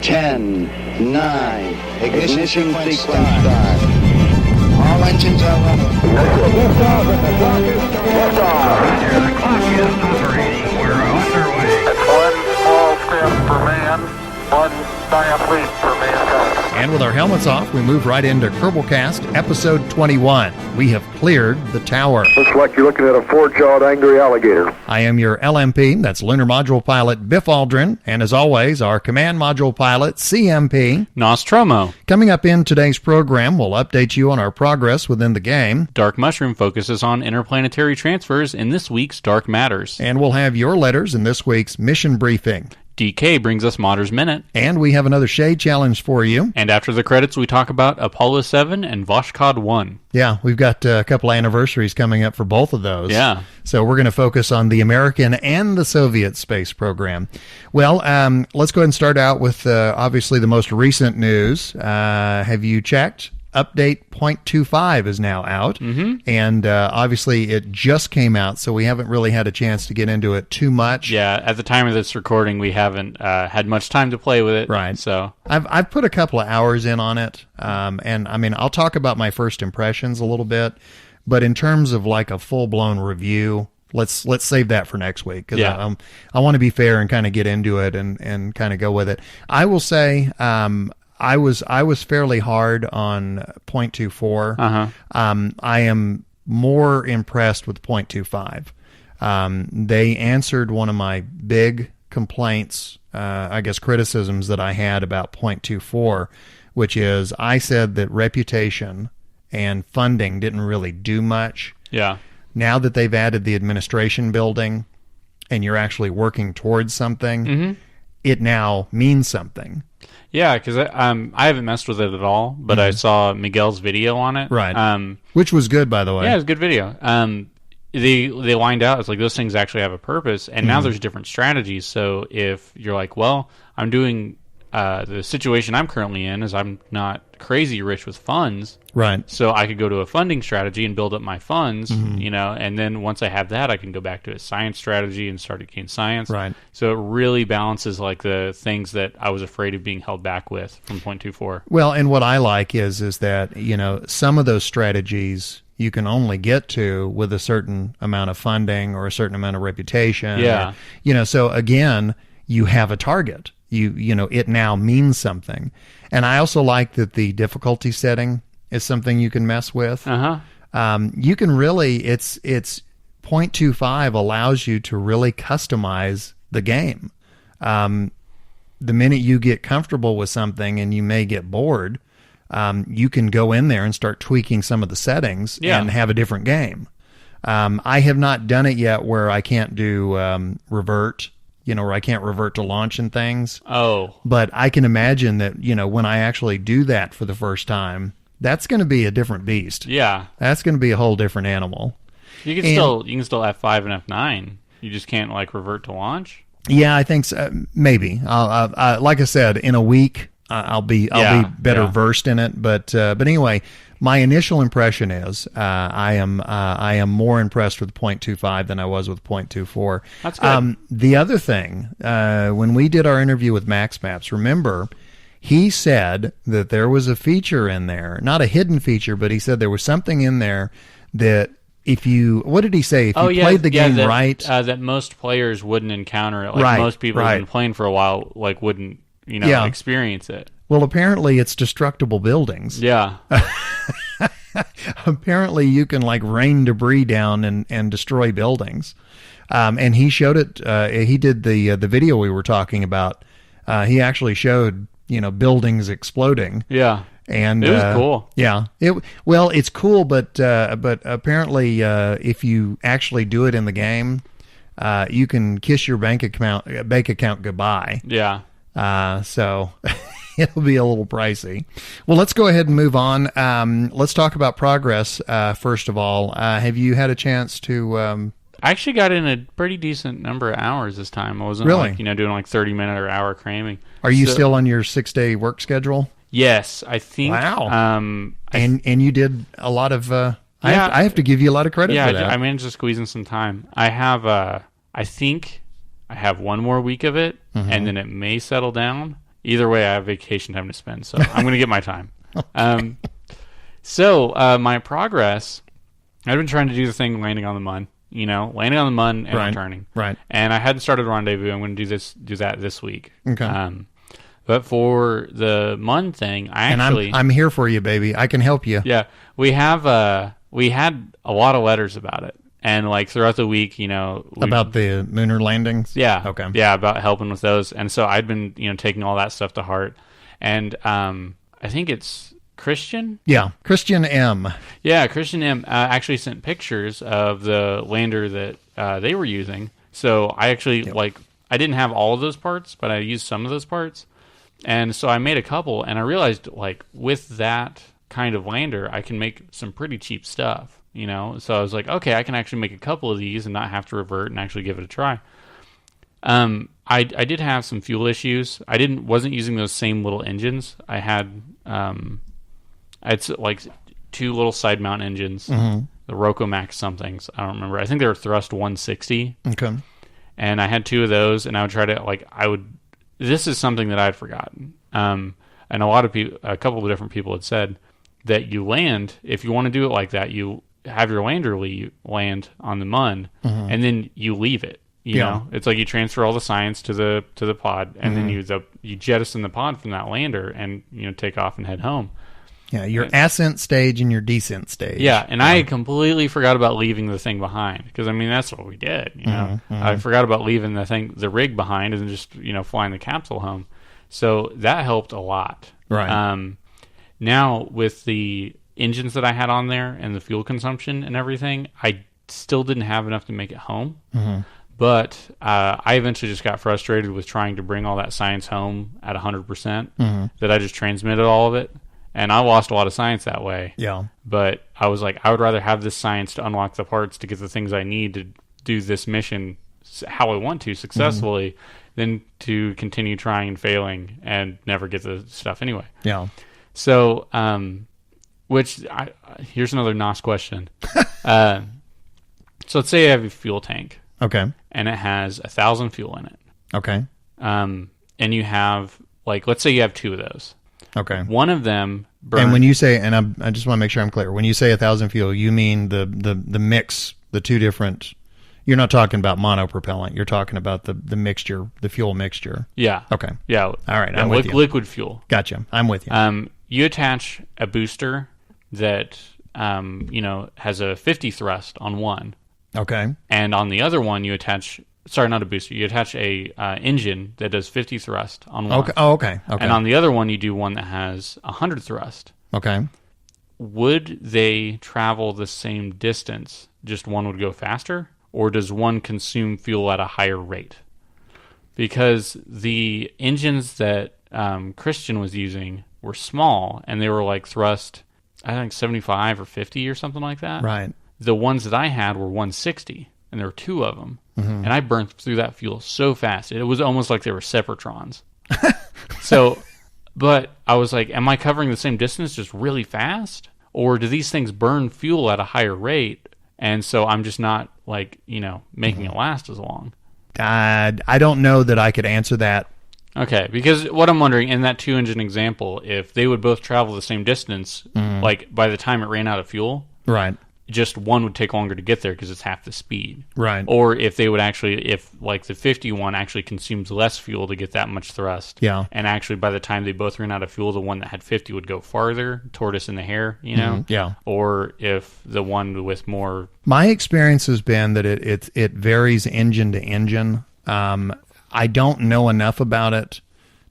10, 9, ignition sequence start. All engines are running. Liftoff and the clock is liftoff. Roger, the clock is operating. We're underway. It's one small step for man, one giant leap for mankind. And with our helmets off, we move right into Kerbalcast, episode 21. We have cleared the tower. Looks like you're looking at a four-jawed angry alligator. I am your LMP, that's Lunar Module Pilot Biff Aldrin, and as always, our Command Module Pilot, CMP, Nostrum. Coming up in today's program, we'll update you on our progress within the game. Dark Mushroom focuses on interplanetary transfers in this week's Dark Matters. And we'll have your letters in this week's mission briefing. DK brings us Modder's Minute. And we have another Shea challenge for you. And after the credits, we talk about Apollo 7 and Voskhod 1. Yeah, we've got a couple of anniversaries coming up for both of those. Yeah. So we're going to focus on the American and the Soviet space program. Well, let's go ahead and start out with obviously the most recent news. Have you checked? Update 0.25 is now out, and obviously it just came out, so we haven't really had a chance to get into it too much. Yeah, at the time of this recording, we haven't had much time to play with it. Right. So I've put a couple of hours in on it, and I mean, I'll talk about my first impressions a little bit, but in terms of like a full-blown review, let's save that for next week, because I want to be fair and kind of get into it and kind of go with it. I will say, I was fairly hard on 0.24. I am more impressed with 0.25. They answered one of my big complaints, I guess criticisms that I had about 0.24, which is I said that reputation and funding didn't really do much. yeah. Now that they've added the administration building and you're actually working towards something, it now means something. Yeah, because I haven't messed with it at all, but I saw Miguel's video on it. Right. Which was good, by the way. Yeah, it was a good video. They lined out, it's like those things actually have a purpose, and now there's different strategies. So if you're like, well, I'm doing the situation I'm currently in is I'm not crazy rich with funds. Right. So I could go to a funding strategy and build up my funds, and then once I have that, I can go back to a science strategy and start to gain science. Right. So it really balances like the things that I was afraid of being held back with from 0.24. Well, and what I like is that, some of those strategies you can only get to with a certain amount of funding or a certain amount of reputation. Yeah. Or, so again, you have a target. It now means something. And I also like that the difficulty setting is something you can mess with. You can really, it's 0.25 allows you to really customize the game. The minute you get comfortable with something and you may get bored, you can go in there and start tweaking some of the settings and have a different game. I have not done it yet where I can't do revert, where I can't revert to launch and things. Oh. But I can imagine that, when I actually do that for the first time, that's going to be a different beast. Yeah. That's going to be a whole different animal. You can still F5 and F9. You just can't like revert to launch. Yeah, I think so. Maybe. Like I said, in a week, I'll be better versed in it. But anyway, my initial impression is I am more impressed with 0.25 than I was with 0.24. That's good. The other thing, when we did our interview with Max Maps, remember, he said that there was a feature in there, not a hidden feature, but he said there was something in there that if you, what did he say? If you played the game right, that most players wouldn't encounter it. Like most people who've been playing for a while, like wouldn't experience it. Well, apparently it's destructible buildings. Yeah. Apparently you can like rain debris down and destroy buildings. And he showed it. He did the video we were talking about. He actually showed buildings exploding. Yeah. And it was cool. Yeah. It's cool, but apparently if you actually do it in the game, you can kiss your bank account goodbye. Yeah. So it'll be a little pricey. Well, let's go ahead and move on. Let's talk about progress. First of all, have you had a chance to? I actually got in a pretty decent number of hours this time. I wasn't really? Doing like 30-minute or hour cramming. Are you still on your 6-day work schedule? Yes, I think. Wow. And you did a lot of. I have to give you a lot of credit for that. I managed to squeeze in some time. I have. I think I have one more week of it, and then it may settle down. Either way, I have vacation time to spend, so I'm going to get my time. So my progress, I've been trying to do the thing landing on the mun, landing on the mun and returning. Right. And I hadn't started Rendezvous. I'm going to do that this week. Okay. But for the mun thing, I'm here for you, baby. I can help you. Yeah, we had a lot of letters about it, and like throughout the week, About the lunar landings. Yeah. Okay. Yeah, about helping with those, and so I'd been taking all that stuff to heart, and I think it's Christian. Yeah, Christian M. Yeah, Christian M. Actually sent pictures of the lander that they were using. So I actually I didn't have all of those parts, but I used some of those parts. And so I made a couple, and I realized, with that kind of lander, I can make some pretty cheap stuff, So I was like, okay, I can actually make a couple of these and not have to revert and actually give it a try. I did have some fuel issues. I wasn't using those same little engines. I had two little side mount engines, the Roco Max somethings. I don't remember. I think they were thrust 160. Okay. And I had two of those, and I would try to this is something that I'd forgotten. And a couple of different people had said that you land, if you want to do it like that, you have your lander land on the mun, and then you leave it. You know, it's like you transfer all the science to the pod, and then you jettison the pod from that lander, and take off and head home. Yeah, your ascent stage and your descent stage. Yeah, and I completely forgot about leaving the thing behind, because that's what we did. I forgot about leaving the rig behind, and just flying the capsule home. So that helped a lot. Right. Now with the engines that I had on there and the fuel consumption and everything, I still didn't have enough to make it home. But I eventually just got frustrated with trying to bring all that science home at 100%. That I just transmitted all of it. And I lost a lot of science that way. Yeah. But I was like, I would rather have this science to unlock the parts to get the things I need to do this mission how I want to successfully than to continue trying and failing and never get the stuff anyway. Yeah. So, here's another NOS question. So let's say you have a fuel tank. Okay. And it has 1,000 fuel in it. Okay. And you have, let's say you have two of those. Okay. One of them burns. And when you say, and I just want to make sure I'm clear, when you say 1,000 fuel, you mean the mix, the two different. You're not talking about monopropellant. You're talking about the mixture, the fuel mixture. Yeah. Okay. Yeah. All right. I'm with you. Liquid fuel. Gotcha. I'm with you. You attach a booster that has a 50 thrust on one. Okay. And on the other one, you attach. Sorry, not a booster. You attach a engine that does 50 thrust on one. Okay. Oh, okay. Okay. And on the other one, you do one that has 100 thrust. Okay. Would they travel the same distance? Just one would go faster, or does one consume fuel at a higher rate? Because the engines that Christian was using were small, and they were thrust, I think 75 or 50 or something like that. Right. The ones that I had were 160, and there were two of them. And I burned through that fuel so fast. It was almost like they were separatrons. But I was like, am I covering the same distance just really fast? Or do these things burn fuel at a higher rate? And so I'm just not making it last as long. I don't know that I could answer that. Okay, because what I'm wondering, in that 2-engine example, if they would both travel the same distance, by the time it ran out of fuel, right, just one would take longer to get there because it's half the speed. Right. Or if they would if the 51 actually consumes less fuel to get that much thrust. Yeah. And actually by the time they both ran out of fuel, the one that had 50 would go farther, tortoise in the hare, Yeah. Or if the one with more. My experience has been that it varies engine to engine. I don't know enough about it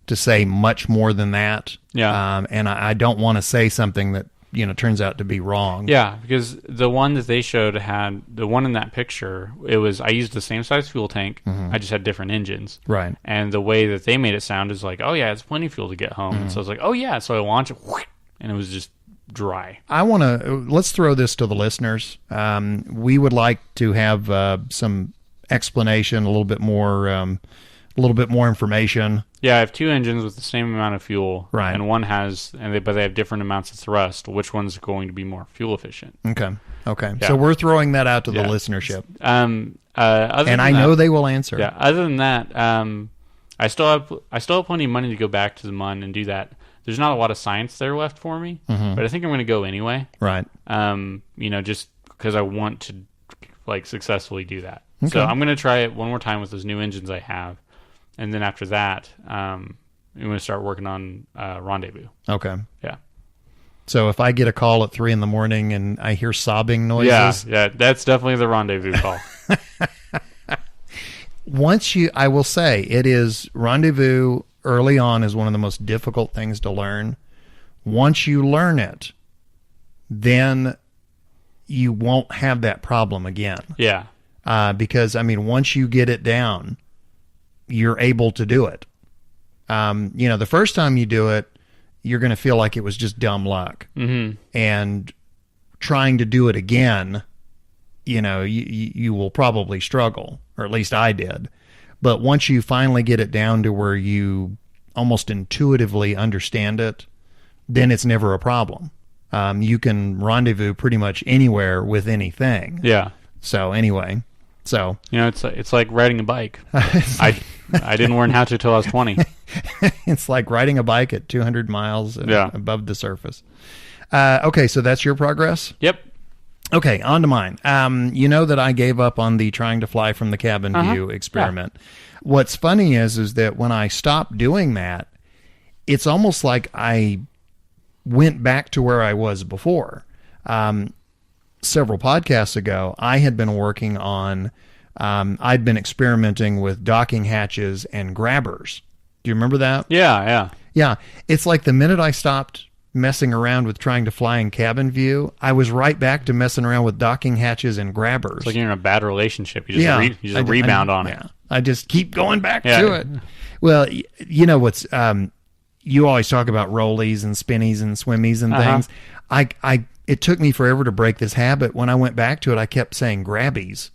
to say much more than that. Yeah. And I don't want to say something that turns out to be wrong. Yeah, because the one that they showed had the one in that picture. I used the same size fuel tank. I just had different engines. Right. And the way that they made it sound is like, oh yeah, it's plenty of fuel to get home. And so I was like, oh yeah. So I launched it, and it was just dry. Let's throw this to the listeners. We would like to have some explanation, a little bit more information. Yeah, I have two engines with the same amount of fuel. Right. And one has, but they have different amounts of thrust. Which one's going to be more fuel efficient? Okay. Yeah. So we're throwing that out to the listenership. I know they will answer. Yeah. Other than that, I still have plenty of money to go back to the Mun and do that. There's not a lot of science there left for me, but I think I'm going to go anyway. Right. Just because I want to like successfully do that. Okay. So I'm going to try it one more time with those new engines I have, and then after that, I'm going to start working on Rendezvous. Okay. Yeah. So if I get a call at 3 a.m. and I hear sobbing noises, yeah, that's definitely the Rendezvous call. I will say, it is Rendezvous early on is one of the most difficult things to learn. Once you learn it, then you won't have that problem again. Yeah. Because, once you get it down, you're able to do it. The first time you do it, you're going to feel like it was just dumb luck. Mm-hmm. And trying to do it again, you will probably struggle, or at least I did. But once you finally get it down to where you almost intuitively understand it, then it's never a problem. You can rendezvous pretty much anywhere with anything. Yeah. So anyway, it's like riding a bike. I didn't learn how to till I was 20. It's like riding a bike at 200 miles above the surface. Okay, so that's your progress? Yep. Okay, on to mine. You know that I gave up on the trying to fly from the cabin view experiment. Yeah. What's funny is that when I stopped doing that, it's almost like I went back to where I was before. Several podcasts ago, I had been working on, I'd been experimenting with docking hatches and grabbers. Do you remember that? Yeah. Yeah, it's like the minute I stopped messing around with trying to fly in cabin view, I was right back to messing around with docking hatches and grabbers. It's like you're in a bad relationship. You just rebound on it. I just keep going back to it. Well, you know what's you always talk about rollies and spinnies and swimmies and things. It took me forever to break this habit. When I went back to it, I kept saying grabbies.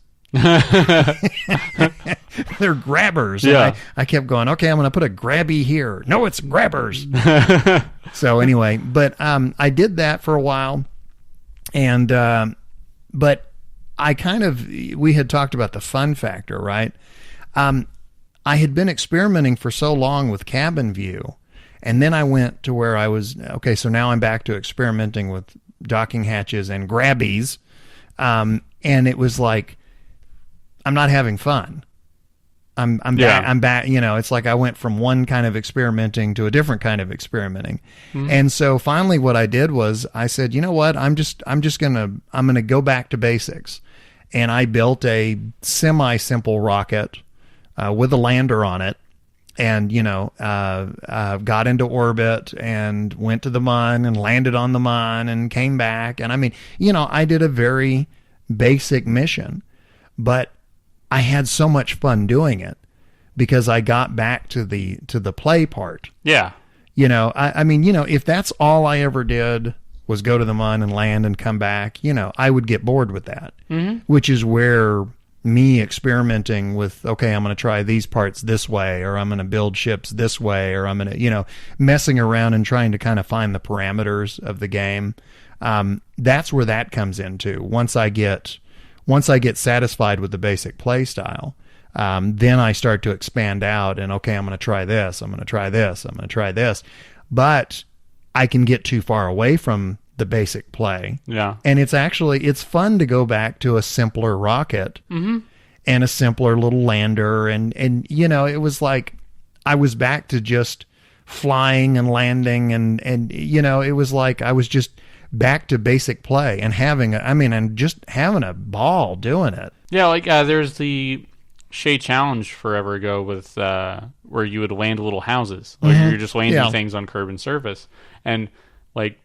They're grabbers. Yeah. And I kept going, okay, I'm going to put a grabby here. No, it's grabbers. So anyway, but I did that for a while, and but we had talked about the fun factor, right? I had been experimenting for so long with cabin view, and then I went to where I was, okay, so now I'm back to experimenting with docking hatches and grabbies, and it was like, I'm not having fun. I'm back. It's like I went from one kind of experimenting to a different kind of experimenting. Mm-hmm. And so finally what I did was I said, you know what? I'm going to go back to basics. And I built a semi-simple rocket with a lander on it, and got into orbit and went to the Mun and landed on the Mun and came back. And I did a very basic mission, but I had so much fun doing it because I got back to the play part. Yeah. If that's all I ever did was go to the Mun and land and come back, I would get bored with that, which is where me experimenting with, okay, I'm going to try these parts this way, or I'm going to build ships this way, or I'm going to, messing around and trying to kind of find the parameters of the game. That's where that comes into. Once I get satisfied with the basic play style, then I start to expand out and, okay, I'm going to try this, I'm going to try this, I'm going to try this. But I can get too far away from the basic play. Yeah. And it's fun to go back to a simpler rocket and a simpler little lander. And it was like I was back to just flying and landing and it was like I was just back to basic play and having a ball doing it. Yeah, like there's the Shea challenge forever ago with where you would land little houses. Like you're just landing things on curb and surface. And like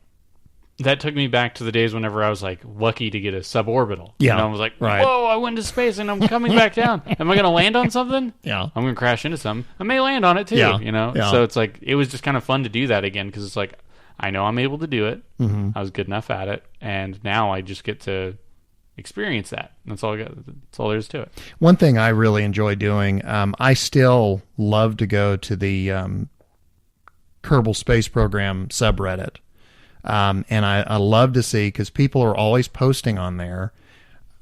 that took me back to the days whenever I was like lucky to get a suborbital. Yeah. I was like, whoa, I went into space and I'm coming back down. Am I going to land on something? Yeah. I'm going to crash into something. I may land on it too, Yeah. So it's like, it was just kind of fun to do that again because it's like, I know I'm able to do it. Mm-hmm. I was good enough at it. And now I just get to experience that. That's all that's all there is to it. One thing I really enjoy doing, I still love to go to the Kerbal Space Program subreddit. And I love to see, because people are always posting on there.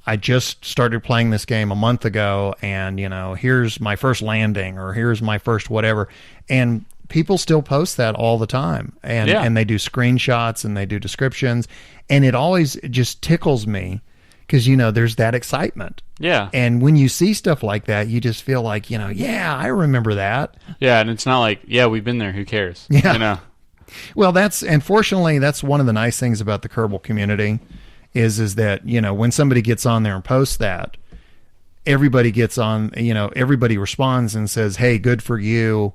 I just started playing this game a month ago, and, here's my first landing, or here's my first whatever. And people still post that all the time. And they do screenshots and they do descriptions. And it always just tickles me because, there's that excitement. Yeah. And when you see stuff like that, you just feel like, yeah, I remember that. Yeah, and it's not like, yeah, we've been there, who cares? Yeah. Well, fortunately, that's one of the nice things about the Kerbal community is that, when somebody gets on there and posts that, everybody gets on, everybody responds and says, hey, good for you,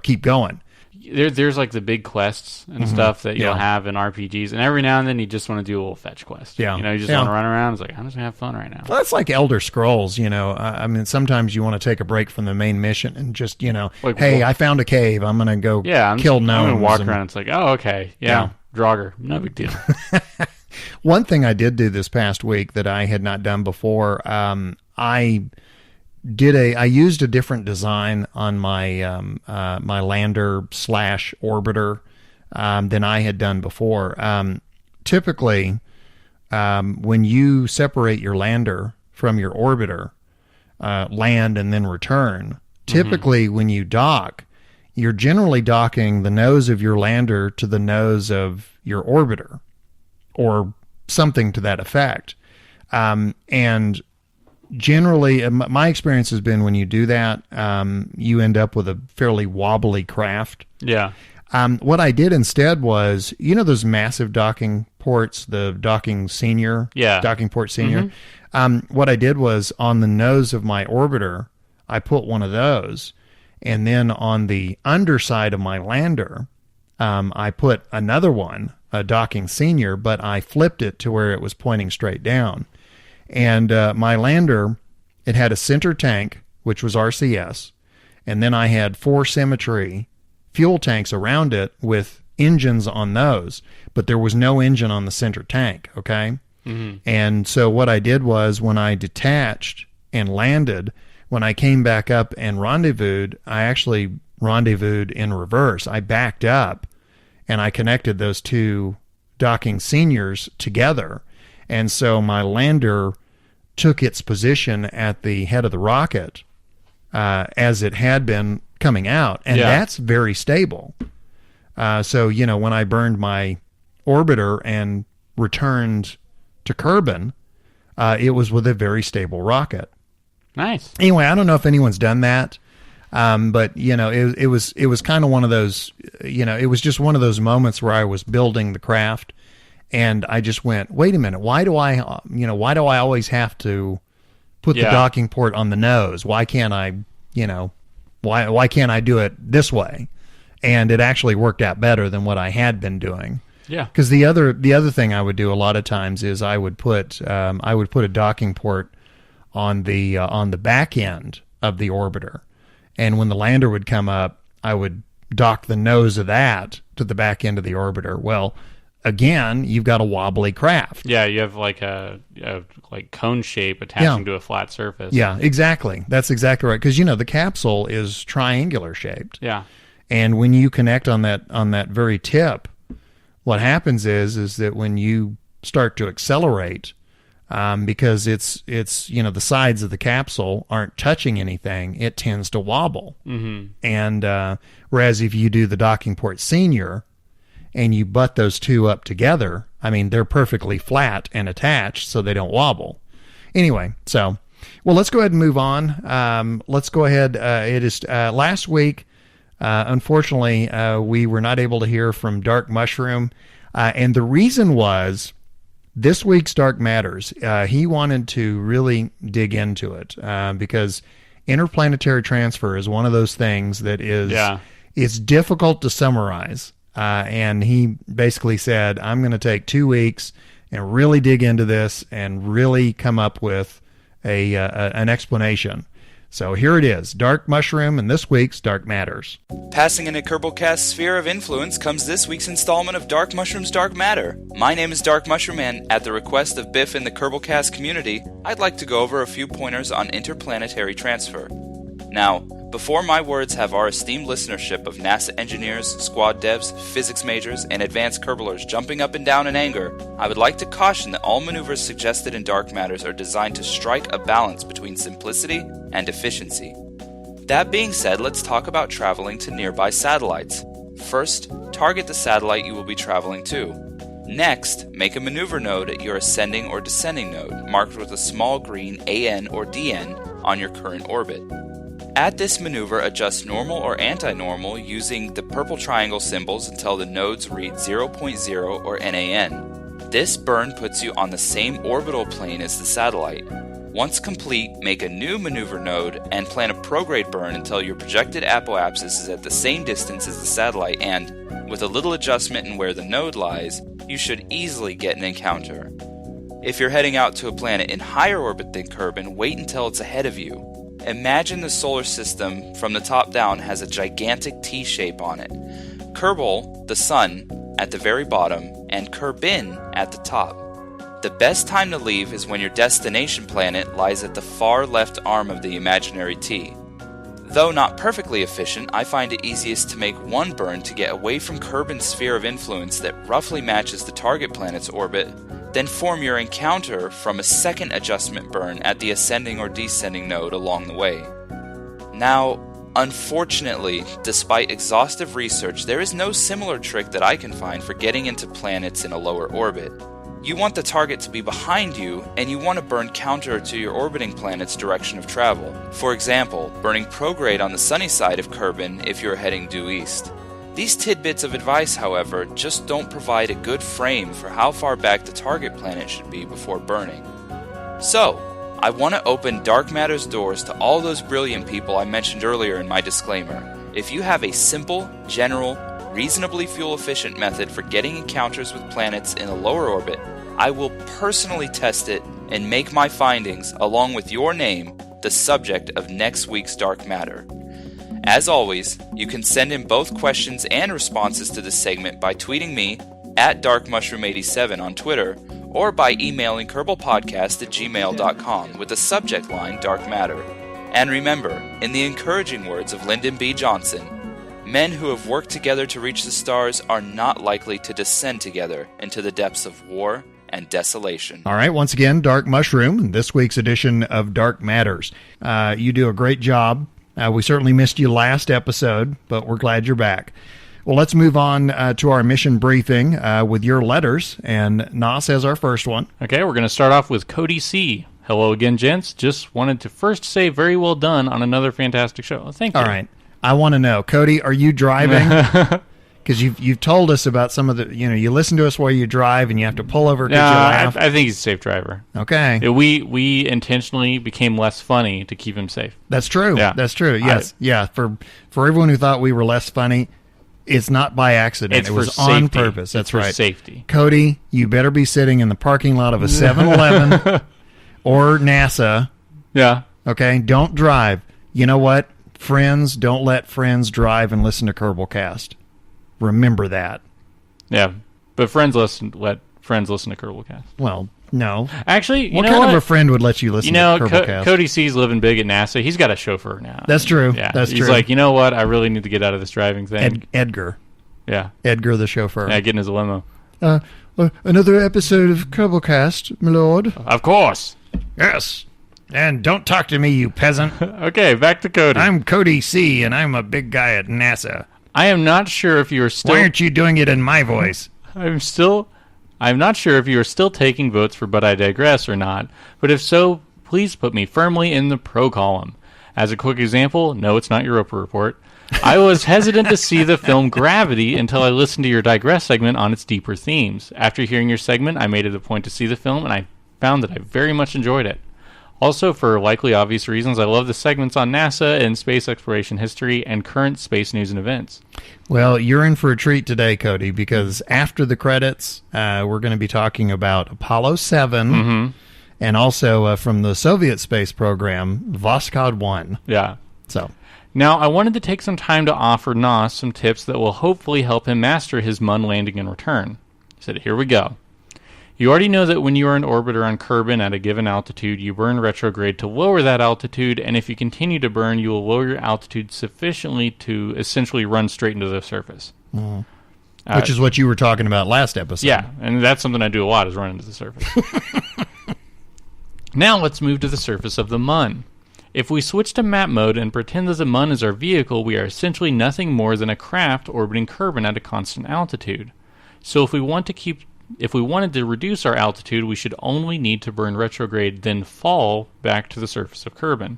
keep going. There's like the big quests and stuff that you'll have in RPGs, and every now and then you just want to do a little fetch quest. Yeah. You just want to run around. It's like, I'm just going to have fun right now. Well, that's like Elder Scrolls, sometimes you want to take a break from the main mission and just, hey, I found a cave. I'm going to go kill gnomes. I'm going to walk around. It's like, oh, okay. Yeah. Draugr. No big deal. One thing I did do this past week that I had not done before, I used a different design on my my lander / orbiter than I had done before. Typically, when you separate your lander from your orbiter, land and then return, typically when you dock, you're generally docking the nose of your lander to the nose of your orbiter, or something to that effect. And generally, my experience has been when you do that, you end up with a fairly wobbly craft. Yeah. What I did instead was, those massive docking ports, the docking port senior. What I did was on the nose of my orbiter, I put one of those, and then on the underside of my lander, I put another one, a docking senior, but I flipped it to where it was pointing straight down. And my lander, it had a center tank, which was RCS, and then I had 4 Symmetry fuel tanks around it with engines on those, but there was no engine on the center tank, okay? And so what I did was when I detached and landed, when I came back up and rendezvoused, I actually rendezvoused in reverse. I backed up, and I connected those 2 docking seniors together. And so my lander took its position at the head of the rocket as it had been coming out. And that's very stable. So, when I burned my orbiter and returned to Kerbin, it was with a very stable rocket. Nice. Anyway, I don't know if anyone's done that. But it was kind of one of those, it was just one of those moments where I was building the craft, and I just went, wait a minute, why do I always have to put the docking port on the nose? Why can't I, why can't I do it this way? And it actually worked out better than what I had been doing. Yeah. Because the other thing I would do a lot of times is I would put a docking port on the back end of the orbiter. And when the lander would come up, I would dock the nose of that to the back end of the orbiter. Well, again, you've got a wobbly craft. Yeah, you have like a cone shape attaching to a flat surface. Yeah, exactly. That's exactly right. Because the capsule is triangular shaped. Yeah. And when you connect on that very tip, what happens is that when you start to accelerate, because it's the sides of the capsule aren't touching anything, it tends to wobble. Mm-hmm. And whereas if you do the docking port senior and you butt those 2 up together, I mean, they're perfectly flat and attached, so they don't wobble. Anyway, well, let's go ahead and move on. Let's go ahead. It is last week. Unfortunately, we were not able to hear from Dark Mushroom, and the reason was, this week's Dark Matters, he wanted to really dig into it because Interplanetary Transfer is one of those things that is it's difficult to summarize. And he basically said, I'm going to take 2 weeks and really dig into this and really come up with an explanation. So here it is, Dark Mushroom, and this week's Dark Matters. Passing into Kerbalcast's sphere of influence comes this week's installment of Dark Mushroom's Dark Matter. My name is Dark Mushroom, and at the request of Biff in the Kerbalcast community, I'd like to go over a few pointers on interplanetary transfer. Now, Before my words have our esteemed listenership of NASA engineers, squad devs, physics majors, and advanced Kerbalers jumping up and down in anger, I would like to caution that all maneuvers suggested in Dark Matters are designed to strike a balance between simplicity and efficiency. That being said, let's talk about traveling to nearby satellites. First, target the satellite you will be traveling to. Next, make a maneuver node at your ascending or descending node, marked with a small green AN or DN on your current orbit. At this maneuver, adjust normal or anti-normal using the purple triangle symbols until the nodes read 0.0 or NAN. This burn puts you on the same orbital plane as the satellite. Once complete, make a new maneuver node and plan a prograde burn until your projected apoapsis is at the same distance as the satellite, and, with a little adjustment in where the node lies, you should easily get an encounter. If you're heading out to a planet in higher orbit than Kerbin, wait until it's ahead of you. Imagine the solar system from the top down has a gigantic T shape on it. Kerbal, the sun, at the very bottom, and Kerbin at the top. The best time to leave is when your destination planet lies at the far left arm of the imaginary T. Though not perfectly efficient, I find it easiest to make one burn to get away from Kerbin's sphere of influence that roughly matches the target planet's orbit, then form your encounter from a second adjustment burn at the ascending or descending node along the way. Now, unfortunately, despite exhaustive research, there is no similar trick that I can find for getting into planets in a lower orbit. You want the target to be behind you, and you want to burn counter to your orbiting planet's direction of travel. For example, burning prograde on the sunny side of Kerbin if you're heading due east. These tidbits of advice, however, just don't provide a good frame for how far back the target planet should be before burning. So, I want to open Dark Matter's doors to all those brilliant people I mentioned earlier in my disclaimer. If you have a simple, general, reasonably fuel-efficient method for getting encounters with planets in a lower orbit, I will personally test it and make my findings, along with your name, the subject of next week's Dark Matter. As always, you can send in both questions and responses to this segment by tweeting me at darkmushroom87 on Twitter, or by emailing kerbalpodcast@gmail.com with the subject line Dark Matter. And remember, in the encouraging words of Lyndon B. Johnson, men who have worked together to reach the stars are not likely to descend together into the depths of war and desolation. All right, once again, Dark Mushroom, in this week's edition of Dark Matters. You do a great job. We certainly missed you last episode, but we're glad you're back. Well, let's move on to our mission briefing with your letters, and Nos has our first one. Okay, we're going to start off with Cody C. Hello again, gents. Just wanted to first say very well done on another fantastic show. Thank you. All right. I want to know, Cody, are you driving? Because you've told us about some of the, you listen to us while you drive and you have to pull over because you laugh. I think he's a safe driver. Okay. We intentionally became less funny to keep him safe. That's true. Yeah. That's true. Yes. For everyone who thought we were less funny, it's not by accident. It was on purpose. That's right. For safety. Cody, you better be sitting in the parking lot of a 7-Eleven or NASA. Yeah. Okay? Don't drive. You know what? Friends, don't let friends drive and listen to Kerbalcast. Remember that. Yeah, but let friends listen to Kerbalcast. Well, no. Actually, what kind of a friend would let you listen to Kerbalcast? Cody C's living big at NASA. He's got a chauffeur now. That's true. Yeah, that's true. He's like, you know what? I really need to get out of this driving thing. Edgar. Yeah. Edgar the Chauffeur. Yeah, getting his limo. Another episode of Kerbalcast, my lord. Of course. Yes. And don't talk to me, you peasant. Okay, back to Cody. I'm Cody C, and I'm a big guy at NASA. I am not sure if you are still... Why aren't you doing it in my voice? I'm not sure if you are still taking votes for But I Digress or not, but if so, please put me firmly in the pro column. As a quick example, no, it's not Europa Report. I was hesitant to see the film Gravity until I listened to your Digress segment on its deeper themes. After hearing your segment, I made it a point to see the film, and I found that I very much enjoyed it. Also, for likely obvious reasons, I love the segments on NASA and space exploration history and current space news and events. Well, you're in for a treat today, Cody, because after the credits, we're going to be talking about Apollo 7 and also from the Soviet space program, Voskhod 1. Yeah. So now, I wanted to take some time to offer Nos some tips that will hopefully help him master his Mun landing and return. He said, here we go. You already know that when you are in orbit around Kerbin at a given altitude, you burn retrograde to lower that altitude, and if you continue to burn, you will lower your altitude sufficiently to essentially run straight into the surface. Which is what you were talking about last episode. Yeah, and that's something I do a lot, is run into the surface. Now let's move to the surface of the Mun. If we switch to map mode and pretend that the Mun is our vehicle, we are essentially nothing more than a craft orbiting Kerbin at a constant altitude. So if we wanted to reduce our altitude, we should only need to burn retrograde, then fall back to the surface of Kerbin.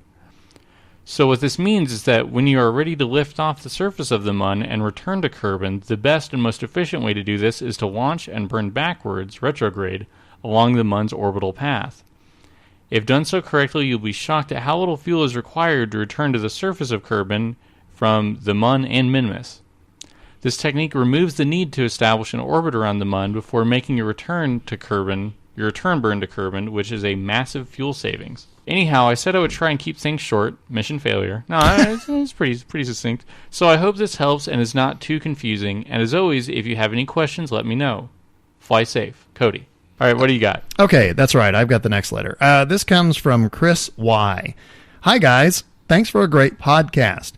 So what this means is that when you are ready to lift off the surface of the Mun and return to Kerbin, the best and most efficient way to do this is to launch and burn backwards, retrograde, along the Mun's orbital path. If done so correctly, you'll be shocked at how little fuel is required to return to the surface of Kerbin from the Mun and Minmus. This technique removes the need to establish an orbit around the Mun before making your return burn to Kerbin, which is a massive fuel savings. Anyhow, I said I would try and keep things short. Mission failure. No, it's pretty succinct. So I hope this helps and is not too confusing. And as always, if you have any questions, let me know. Fly safe. Cody. All right, what do you got? Okay, that's right. I've got the next letter. This comes from Chris Y. Hi, guys. Thanks for a great podcast.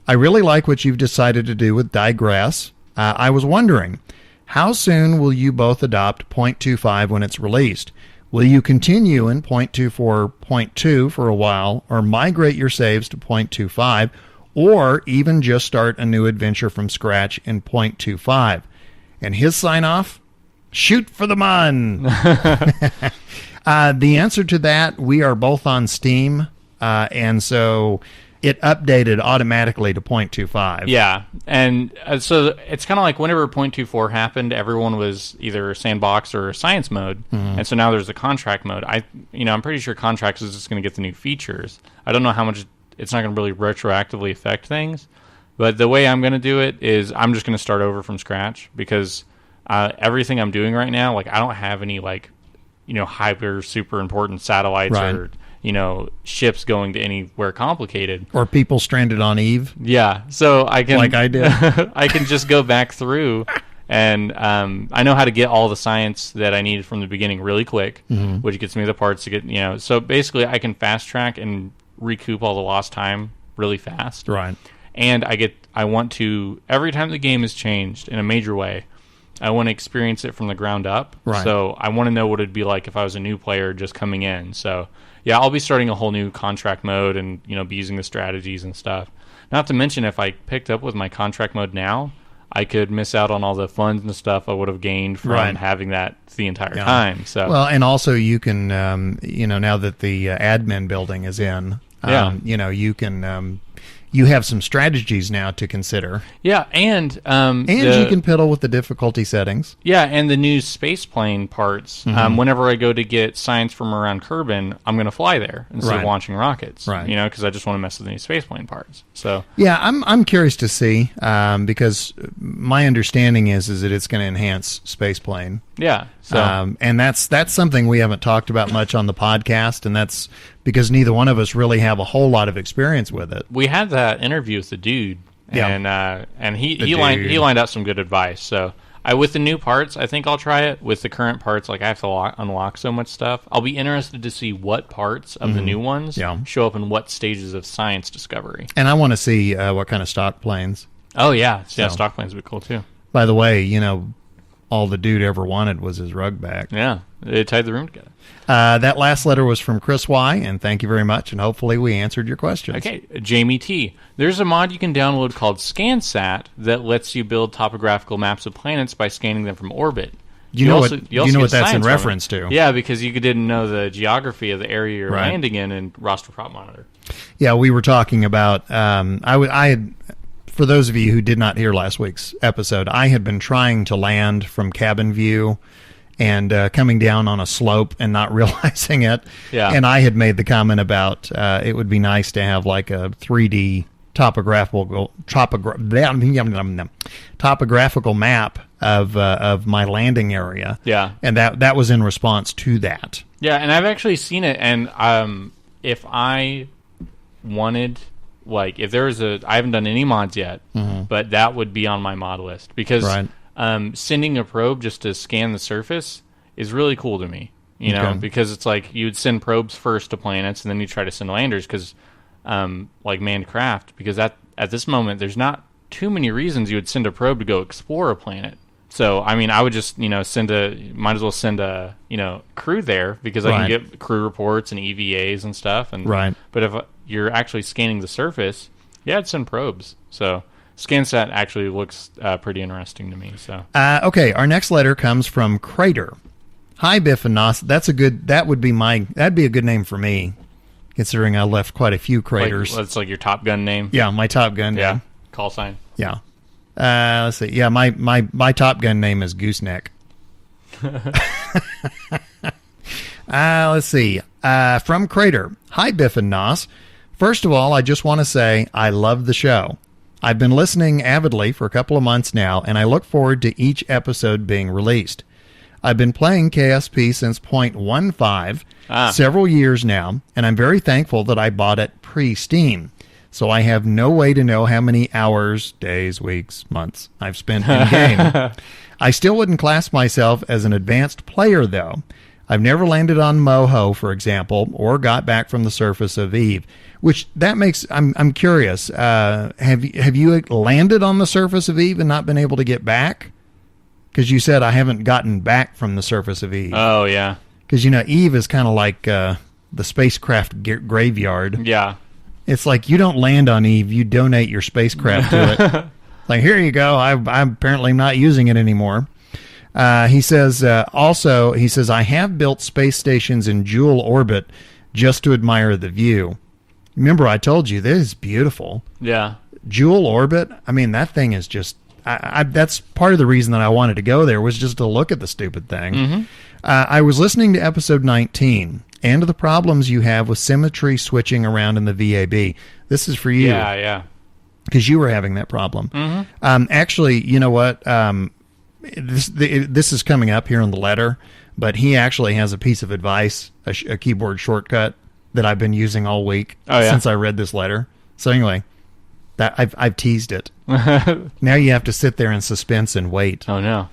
I really like what you've decided to do with Digress. I was wondering, how soon will you both adopt 0.25 when it's released? Will you continue in 0.24.2 for a while, or migrate your saves to 0.25, or even just start a new adventure from scratch in 0.25? And his sign-off? Shoot for the Mun! The answer to that, we are both on Steam, and so it updated automatically to 0.25. Yeah, and so it's kind of like whenever 0.24 happened, everyone was either sandbox or science mode, and so now there's a contract mode. I'm pretty sure contracts is just going to get the new features. I don't know how much it's not going to really retroactively affect things, but the way I'm going to do it is I'm just going to start over from scratch because everything I'm doing right now, like I don't have any hyper super important satellites or ships going to anywhere complicated. Or people stranded on Eve. Yeah, so I can... Like I did. I can just go back through, and I know how to get all the science that I needed from the beginning really quick, which gets me the parts to get, so basically I can fast track and recoup all the lost time really fast. Right. And I want to, every time the game is changed in a major way, I want to experience it from the ground up. Right. So I want to know what it'd be like if I was a new player just coming in. So yeah, I'll be starting a whole new contract mode and, be using the strategies and stuff. Not to mention, if I picked up with my contract mode now, I could miss out on all the funds and stuff I would have gained from having that the entire time. So well, and also you can, now that the admin building is in, you can... you have some strategies now to consider. Yeah, and you can piddle with the difficulty settings. Yeah, and the new spaceplane parts. Whenever I go to get science from around Kerbin, I'm going to fly there instead of launching rockets. Right. Because I just want to mess with the new spaceplane parts. So yeah, I'm curious to see because my understanding is that it's going to enhance spaceplane. Yeah. So and that's something we haven't talked about much on the podcast, and that's because neither one of us really have a whole lot of experience with it. We had that interview with the dude, and he lined out some good advice. So with the new parts, I think I'll try it. With the current parts, I have to unlock so much stuff. I'll be interested to see what parts of the new ones show up in what stages of science discovery. And I want to see what kind of stock planes. Oh yeah, stock planes would be cool too. By the way, all the dude ever wanted was his rug back. Yeah, they tied the room together. That last letter was from Chris Y, and thank you very much, and hopefully we answered your questions. Okay, Jamie T. There's a mod you can download called ScanSat that lets you build topographical maps of planets by scanning them from orbit. You know what that's in reference to? Yeah, because you didn't know the geography of the area you're landing in Roster Prop Monitor. Yeah, we were talking about... I had... For those of you who did not hear last week's episode, I had been trying to land from cabin view and coming down on a slope and not realizing it. Yeah. And I had made the comment about it would be nice to have like a 3D topographical map of my landing area. Yeah. And that was in response to that. Yeah, and I've actually seen it, and if I wanted... Like, if there was I haven't done any mods yet, but that would be on my mod list. Because sending a probe just to scan the surface is really cool to me. You know, because it's like you'd send probes first to planets, and then you try to send landers because, like manned craft, because at this moment there's not too many reasons you would send a probe to go explore a planet. So I mean, I would just might as well send a crew there because I can get crew reports and EVAs and stuff. And but if you're actually scanning the surface, I'd send probes. So ScanSat actually looks pretty interesting to me. So okay, our next letter comes from Crater. Hi, Biff and Nos. That'd be a good name for me, considering I left quite a few craters. That's like your Top Gun name? Yeah, my Top Gun name. Yeah, call sign. Yeah. Let's see. Yeah, my Top Gun name is Gooseneck. Let's see. From Crater. Hi, Biff and Nos. First of all, I just want to say I love the show. I've been listening avidly for a couple of months now, and I look forward to each episode being released. I've been playing KSP since 0.15 several years now, and I'm very thankful that I bought it pre-Steam. So I have no way to know how many hours, days, weeks, months I've spent in-game. I still wouldn't class myself as an advanced player, though. I've never landed on Moho, for example, or got back from the surface of Eve, which that makes... I'm curious. Have you landed on the surface of Eve and not been able to get back? Because you said I haven't gotten back from the surface of Eve. Oh, yeah. Because, Eve is kind of like the spacecraft graveyard. Yeah. It's like you don't land on Eve, you donate your spacecraft to it. Like, here you go. I'm apparently not using it anymore. He says, I have built space stations in Joule orbit just to admire the view. Remember, I told you, this is beautiful. Yeah. Joule orbit, I mean, that thing is just... that's part of the reason that I wanted to go there was just to look at the stupid thing. Mm-hmm. I was listening to episode 19 and the problems you have with symmetry switching around in the VAB. This is for you. Yeah. Because you were having that problem. Mm-hmm. Actually, you know what? This is coming up here in the letter, but he actually has a piece of advice, a keyboard shortcut that I've been using all week since I read this letter. So anyway... that I've teased it. Now you have to sit there in suspense and wait. Oh, no.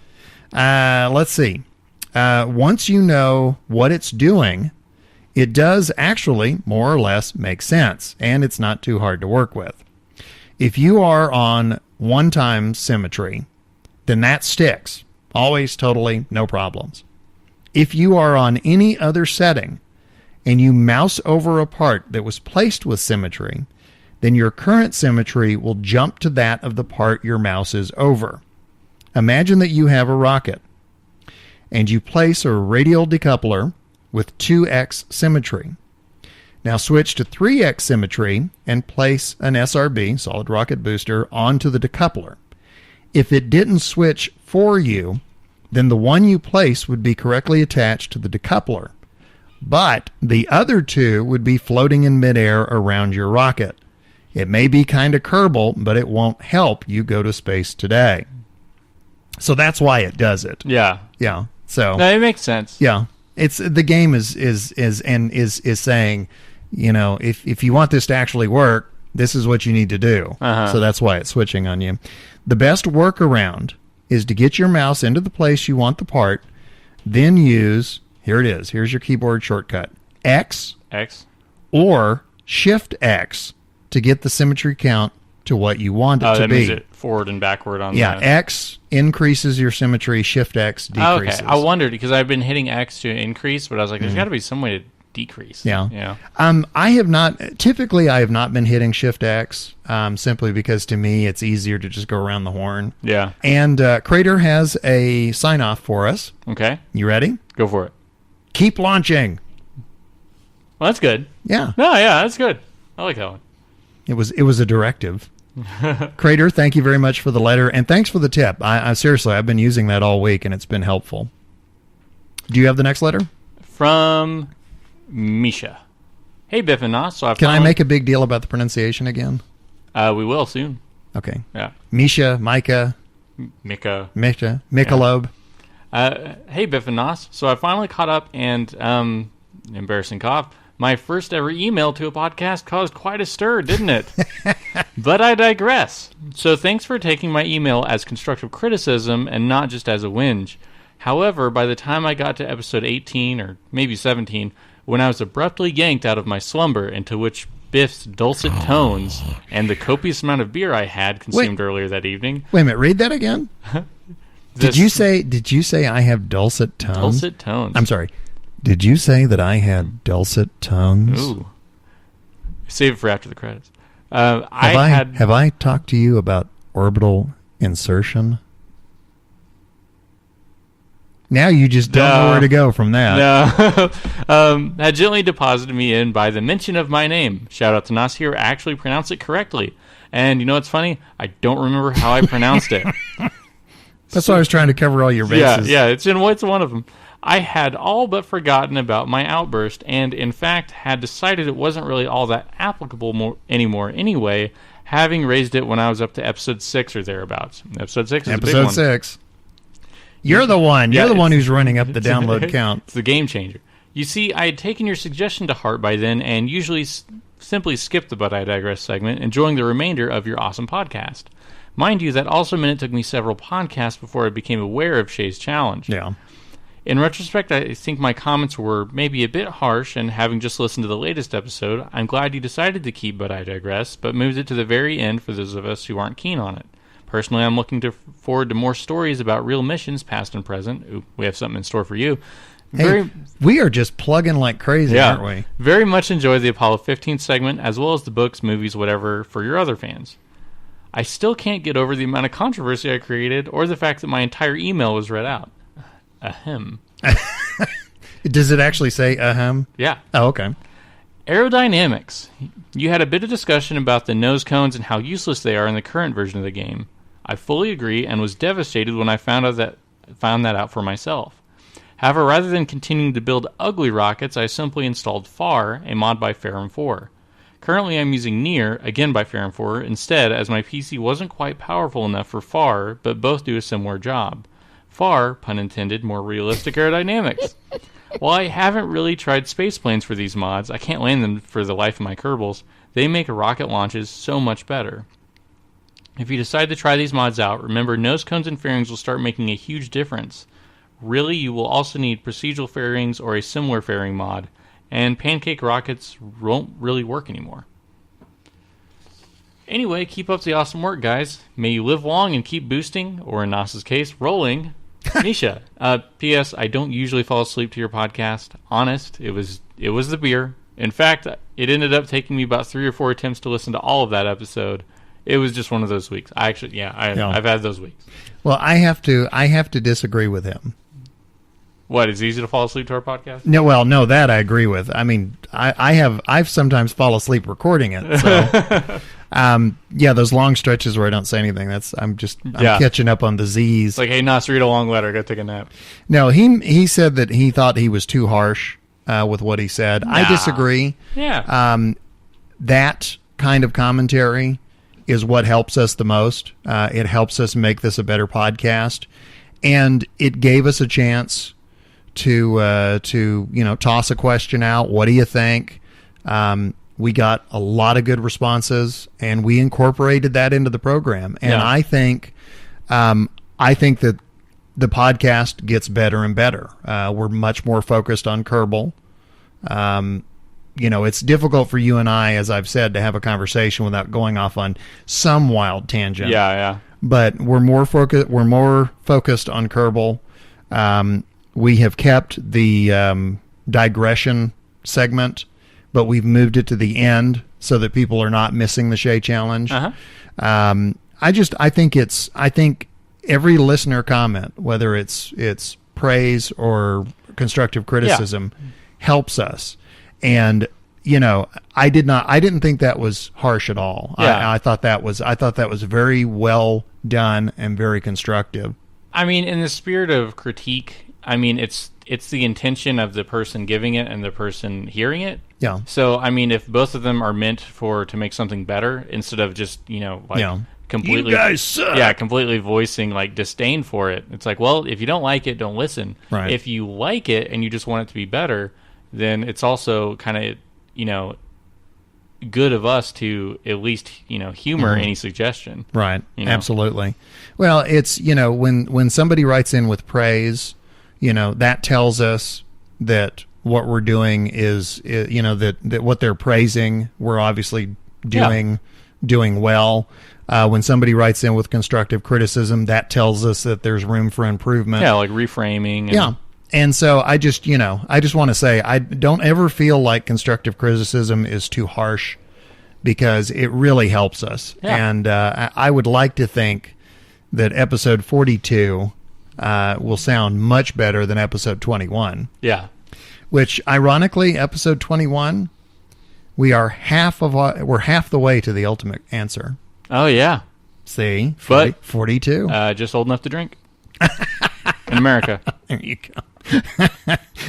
Let's see. Once you know what it's doing, it does actually more or less make sense, and it's not too hard to work with. If you are on one-time symmetry, then that sticks. Always, totally, no problems. If you are on any other setting, and you mouse over a part that was placed with symmetry, then your current symmetry will jump to that of the part your mouse is over. Imagine that you have a rocket, and you place a radial decoupler with 2x symmetry. Now switch to 3x symmetry and place an SRB, solid rocket booster, onto the decoupler. If it didn't switch for you, then the one you place would be correctly attached to the decoupler, but the other two would be floating in midair around your rocket. It may be kind of Kerbal, but it won't help you go to space today. So that's why it does it. Yeah. Yeah. So no, it makes sense. Yeah. It's the game is saying, if you want this to actually work, this is what you need to do. So that's why it's switching on you. The best workaround is to get your mouse into the place you want the part, then use, here it is, here's your keyboard shortcut, X or Shift X to get the symmetry count to what you want it to that be. Means it forward and backward on the... X increases your symmetry, Shift X decreases. Okay, I wondered, because I've been hitting X to increase, but I was like, there's got to be some way to decrease. Yeah. I have not been hitting Shift X, simply because to me it's easier to just go around the horn. Yeah. And Crater has a sign-off for us. Okay. You ready? Go for it. Keep launching. Well, that's good. Yeah. No, yeah, that's good. I like that one. It was a directive. Crater, thank you very much for the letter, and thanks for the tip. I seriously, I've been using that all week, and it's been helpful. Do you have the next letter? From Misha. Hey, Biff and Nos. So Can I make a big deal about the pronunciation again? We will soon. Okay. Yeah. Misha, Micah, Michelob. Hey, Biff and Nos. So I finally caught up, and embarrassing cough. My first ever email to a podcast caused quite a stir, didn't it? But I digress. So thanks for taking my email as constructive criticism and not just as a whinge. However, by the time I got to episode 18, or maybe 17, when I was abruptly yanked out of my slumber, into which Biff's dulcet tones and the copious amount of beer I had consumed earlier that evening... Wait a minute, read that again? Did you say I have dulcet tones? Dulcet tones. I'm sorry. Did you say that I had dulcet tones? Ooh. Save it for after the credits. Have I talked to you about orbital insertion? Now you just don't know where to go from that. No. That gently deposited me in by the mention of my name. Shout out to Nas here, actually pronounced it correctly. And you know what's funny? I don't remember how I pronounced it. That's why I was trying to cover all your bases. Yeah, it's one of them. I had all but forgotten about my outburst, and in fact had decided it wasn't really all that applicable anymore anyway, having raised it when I was up to episode 6 or thereabouts. Episode 6 is a big one. Episode 6. You're the one. You're the one who's running up the download count. It's the game changer. You see, I had taken your suggestion to heart by then, and usually simply skipped the But I Digress segment, enjoying the remainder of your awesome podcast. Mind you, that also meant it took me several podcasts before I became aware of Shea's challenge. Yeah. In retrospect, I think my comments were maybe a bit harsh, and having just listened to the latest episode, I'm glad you decided to keep But I Digress, but moved it to the very end for those of us who aren't keen on it. Personally, I'm looking forward to more stories about real missions, past and present. Ooh, we have something in store for you. We are just plugging like crazy, aren't we? Very much enjoy the Apollo 15 segment, as well as the books, movies, whatever, for your other fans. I still can't get over the amount of controversy I created, or the fact that my entire email was read out. Ahem. Does it actually say ahem? Yeah. Oh, okay. Aerodynamics. You had a bit of discussion about the nose cones and how useless they are in the current version of the game. I fully agree and was devastated when I found that out for myself. However, rather than continuing to build ugly rockets, I simply installed FAR, a mod by Ferrum 4. Currently, I'm using Near, again by Ferrum 4, instead, as my PC wasn't quite powerful enough for FAR, but both do a similar job. FAR, pun intended, more realistic aerodynamics. While I haven't really tried space planes for these mods, I can't land them for the life of my Kerbals, they make rocket launches so much better. If you decide to try these mods out, remember nose cones and fairings will start making a huge difference. Really, you will also need procedural fairings or a similar fairing mod, and pancake rockets won't really work anymore. Anyway, keep up the awesome work, guys. May you live long and keep boosting, or in Nas's case, rolling. Nisha. P.S. I don't usually fall asleep to your podcast. Honest, it was the beer. In fact, it ended up taking me about 3 or 4 attempts to listen to all of that episode. It was just one of those weeks. I've had those weeks. Well, I have to disagree with him. What, it's easy to fall asleep to our podcast? No, that I agree with. I mean, I've sometimes fall asleep recording it. So, those long stretches where I don't say anything. I'm catching up on the Z's. It's like, hey, Nas, read a long letter. Go take a nap. No, he said that he thought he was too harsh with what he said. I disagree. Yeah. That kind of commentary is what helps us the most. It helps us make this a better podcast, and it gave us a chance to toss a question out. What do you think? We got a lot of good responses, and we incorporated that into the program. And I think that the podcast gets better and better. We're much more focused on Kerbal. It's difficult for you and I, as I've said, to have a conversation without going off on some wild tangent. Yeah. But we're more focused on Kerbal. We have kept the digression segment, but we've moved it to the end so that people are not missing the Shea challenge. Uh-huh. I think every listener comment, whether it's praise or constructive criticism, helps us. And I didn't think that was harsh at all. Yeah. I thought that was very well done and very constructive. I mean, in the spirit of critique, I mean, it's the intention of the person giving it and the person hearing it. Yeah. So, I mean, if both of them are meant to make something better, instead of just, completely, you guys suck. Yeah, completely voicing like disdain for it. It's like, well, if you don't like it, don't listen. Right. If you like it and you just want it to be better, then it's also kind of, good of us to at least, humor any suggestion. Right. Absolutely. Well, it's, when somebody writes in with praise that tells us that what we're doing is that what they're praising, we're obviously doing well. When somebody writes in with constructive criticism, that tells us that there's room for improvement. Yeah, like reframing. And so I just want to say, I don't ever feel like constructive criticism is too harsh, because it really helps us. Yeah. And I would like to think that episode 42 will sound much better than episode 21. Yeah. Which, ironically, episode 21, we're half the way to the ultimate answer. Oh, yeah. See? 42. Just old enough to drink. In America. There you go.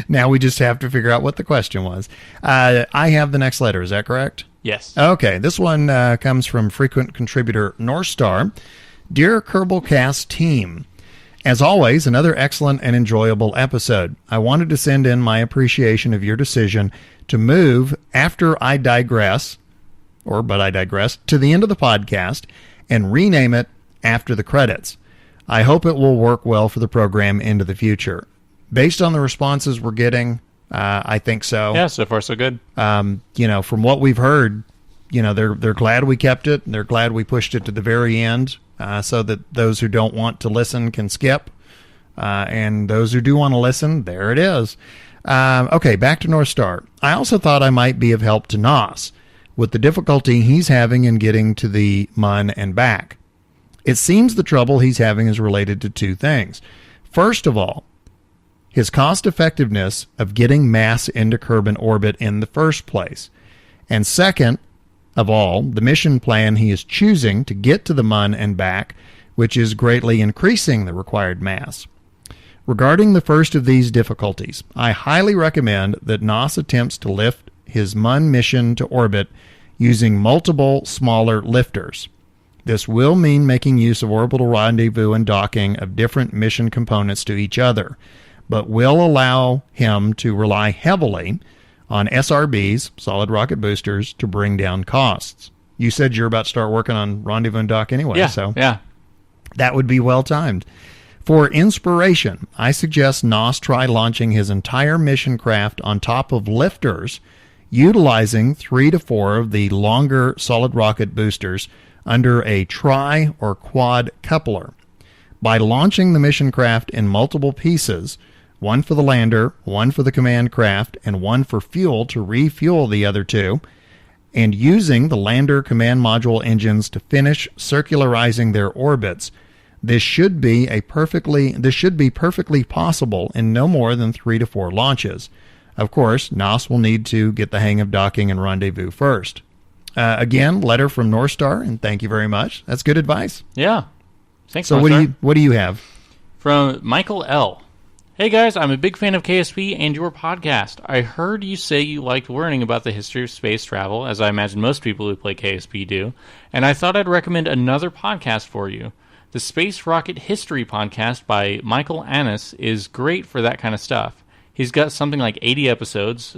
Now we just have to figure out what the question was. I have the next letter. Is that correct? Yes. Okay. This one comes from frequent contributor North Star. Dear Kerbalcast team, as always, another excellent and enjoyable episode. I wanted to send in my appreciation of your decision to move after I digress, to the end of the podcast and rename it after the credits. I hope it will work well for the program into the future. Based on the responses we're getting, I think so. Yeah, so far so good. From what we've heard, they're glad we kept it. They're glad we pushed it to the very end, so that those who don't want to listen can skip, and those who do want to listen, there it is. Okay, back to North Star. I also thought I might be of help to Nos with the difficulty he's having in getting to the Mun and back. It seems the trouble he's having is related to two things. First of all, his cost-effectiveness of getting mass into Kerbin orbit in the first place. And second of all, the mission plan he is choosing to get to the Mun and back, which is greatly increasing the required mass. Regarding the first of these difficulties, I highly recommend that Nos attempts to lift his Mun mission to orbit using multiple smaller lifters. This will mean making use of orbital rendezvous and docking of different mission components to each other, but will allow him to rely heavily on SRBs, solid rocket boosters, to bring down costs. You said you're about to start working on rendezvous and dock anyway, so that would be well timed. For inspiration, I suggest Nos try launching his entire mission craft on top of lifters, utilizing 3 to 4 of the longer solid rocket boosters under a tri- or quad coupler. By launching the mission craft in multiple pieces, one for the lander, one for the command craft, and one for fuel to refuel the other two, and using the lander command module engines to finish circularizing their orbits, this should be perfectly possible in no more than 3 to 4 launches. Of course, Nos will need to get the hang of docking and rendezvous first. Again, letter from North Star, and thank you very much. That's good advice. Yeah. Thanks, so North Star. what do you have? From Michael L. Hey guys, I'm a big fan of KSP and your podcast. I heard you say you liked learning about the history of space travel, as I imagine most people who play KSP do, and I thought I'd recommend another podcast for you. The Space Rocket History podcast by Michael Annis is great for that kind of stuff. He's got something like 80 episodes,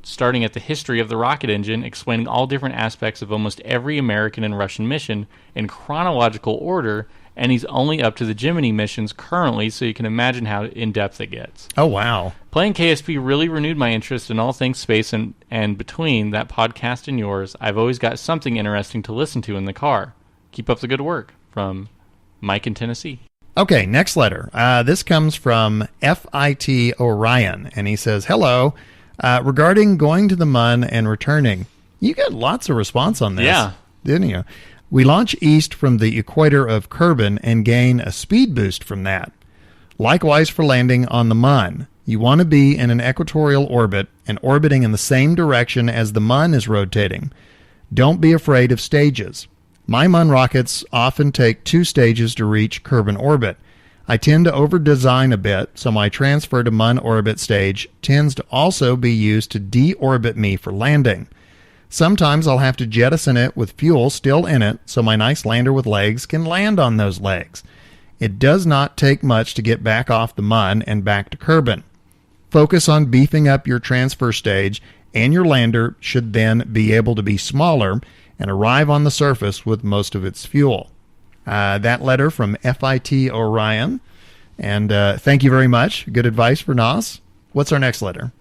starting at the history of the rocket engine, explaining all different aspects of almost every American and Russian mission in chronological order, and he's only up to the Gemini missions currently, so you can imagine how in-depth it gets. Oh, wow. Playing KSP really renewed my interest in all things space, and between that podcast and yours, I've always got something interesting to listen to in the car. Keep up the good work. From Mike in Tennessee. Okay, next letter. This comes from FIT Orion, and he says, hello. Regarding going to the Mun and returning, you got lots of response on this, didn't you? We launch east from the equator of Kerbin and gain a speed boost from that. Likewise for landing on the Mun. You want to be in an equatorial orbit and orbiting in the same direction as the Mun is rotating. Don't be afraid of stages. My Mun rockets often take 2 stages to reach Kerbin orbit. I tend to over-design a bit, so my transfer to Mun orbit stage tends to also be used to deorbit me for landing. Sometimes I'll have to jettison it with fuel still in it, so my nice lander with legs can land on those legs. It does not take much to get back off the Mun and back to Kerbin. Focus on beefing up your transfer stage, and your lander should then be able to be smaller and arrive on the surface with most of its fuel. That letter from FIT Orion. And thank you very much. Good advice for Nos. What's our next letter?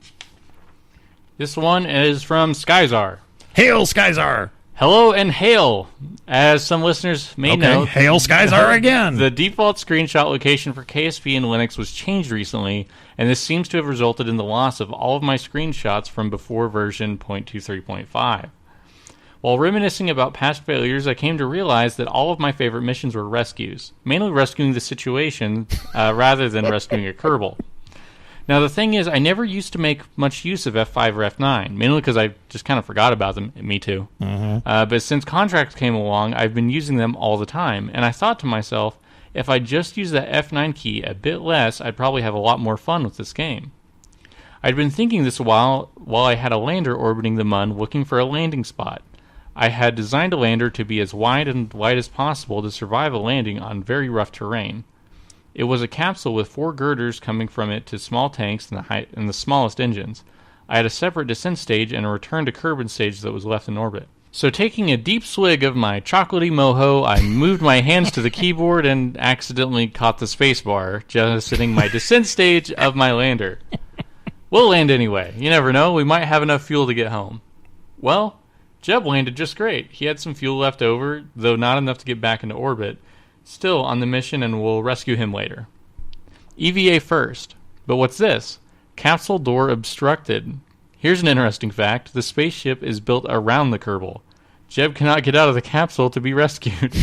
This one is from Skyzar. Hail, Skyzar! Hello and hail. As some listeners may know, hail, Skyzar again! The default screenshot location for KSP and Linux was changed recently, and this seems to have resulted in the loss of all of my screenshots from before version 0.23.5. While reminiscing about past failures, I came to realize that all of my favorite missions were rescues, mainly rescuing the situation rather than rescuing a Kerbal. Now, the thing is, I never used to make much use of F5 or F9, mainly because I just kind of forgot about them. Me too. But since contracts came along, I've been using them all the time, and I thought to myself, if I just use that F9 key a bit less, I'd probably have a lot more fun with this game. I'd been thinking this a while I had a lander orbiting the Mun looking for a landing spot. I had designed a lander to be as wide and light as possible to survive a landing on very rough terrain. It was a capsule with 4 girders coming from it to small tanks and the smallest engines. I had a separate descent stage and a return to Kerbin stage that was left in orbit. So taking a deep swig of my chocolatey moho, I moved my hands to the keyboard and accidentally caught the spacebar, just sitting my descent stage of my lander. We'll land anyway. You never know, we might have enough fuel to get home. Well, Jeb landed just great. He had some fuel left over, though not enough to get back into orbit. Still on the mission, and we'll rescue him later. EVA first. But what's this? Capsule door obstructed. Here's an interesting fact. The spaceship is built around the Kerbal. Jeb cannot get out of the capsule to be rescued.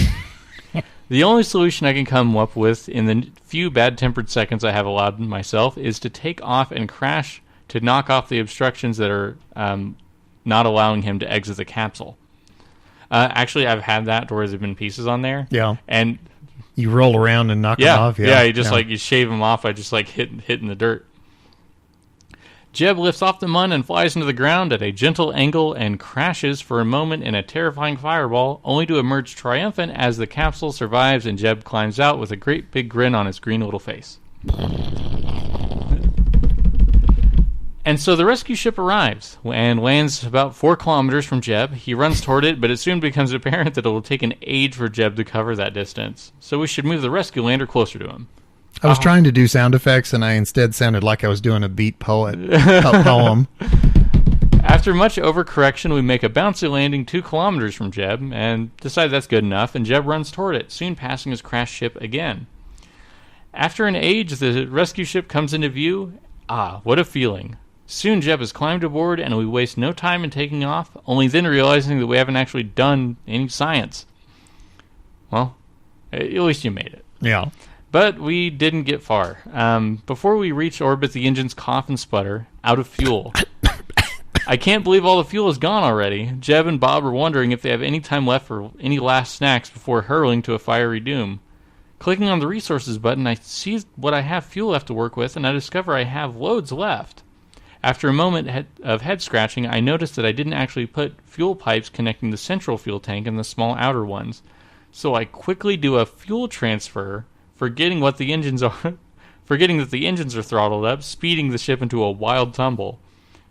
The only solution I can come up with in the few bad-tempered seconds I have allowed myself is to take off and crash to knock off the obstructions that are not allowing him to exit the capsule. Actually, I've had that where there's been pieces on there. Yeah. And you roll around and knock them off. Yeah, you just you shave them off by just hitting the dirt. Jeb lifts off the Mun and flies into the ground at a gentle angle and crashes for a moment in a terrifying fireball, only to emerge triumphant as the capsule survives and Jeb climbs out with a great big grin on his green little face. And so the rescue ship arrives and lands about 4 kilometers from Jeb. He runs toward it, but it soon becomes apparent that it will take an age for Jeb to cover that distance. So we should move the rescue lander closer to him. I was trying to do sound effects, and I instead sounded like I was doing a beat poem. After much overcorrection, we make a bouncy landing 2 kilometers from Jeb and decide that's good enough, and Jeb runs toward it, soon passing his crashed ship again. After an age, the rescue ship comes into view. What a feeling. Soon Jeb has climbed aboard, and we waste no time in taking off, only then realizing that we haven't actually done any science. Well, at least you made it. Yeah. But we didn't get far. Before we reach orbit, the engines cough and sputter, out of fuel. I can't believe all the fuel is gone already. Jeb and Bob are wondering if they have any time left for any last snacks before hurling to a fiery doom. Clicking on the resources button, I see what I have fuel left to work with, and I discover I have loads left. After a moment of head scratching, I noticed that I didn't actually put fuel pipes connecting the central fuel tank and the small outer ones. So I quickly do a fuel transfer, forgetting that the engines are throttled up, speeding the ship into a wild tumble.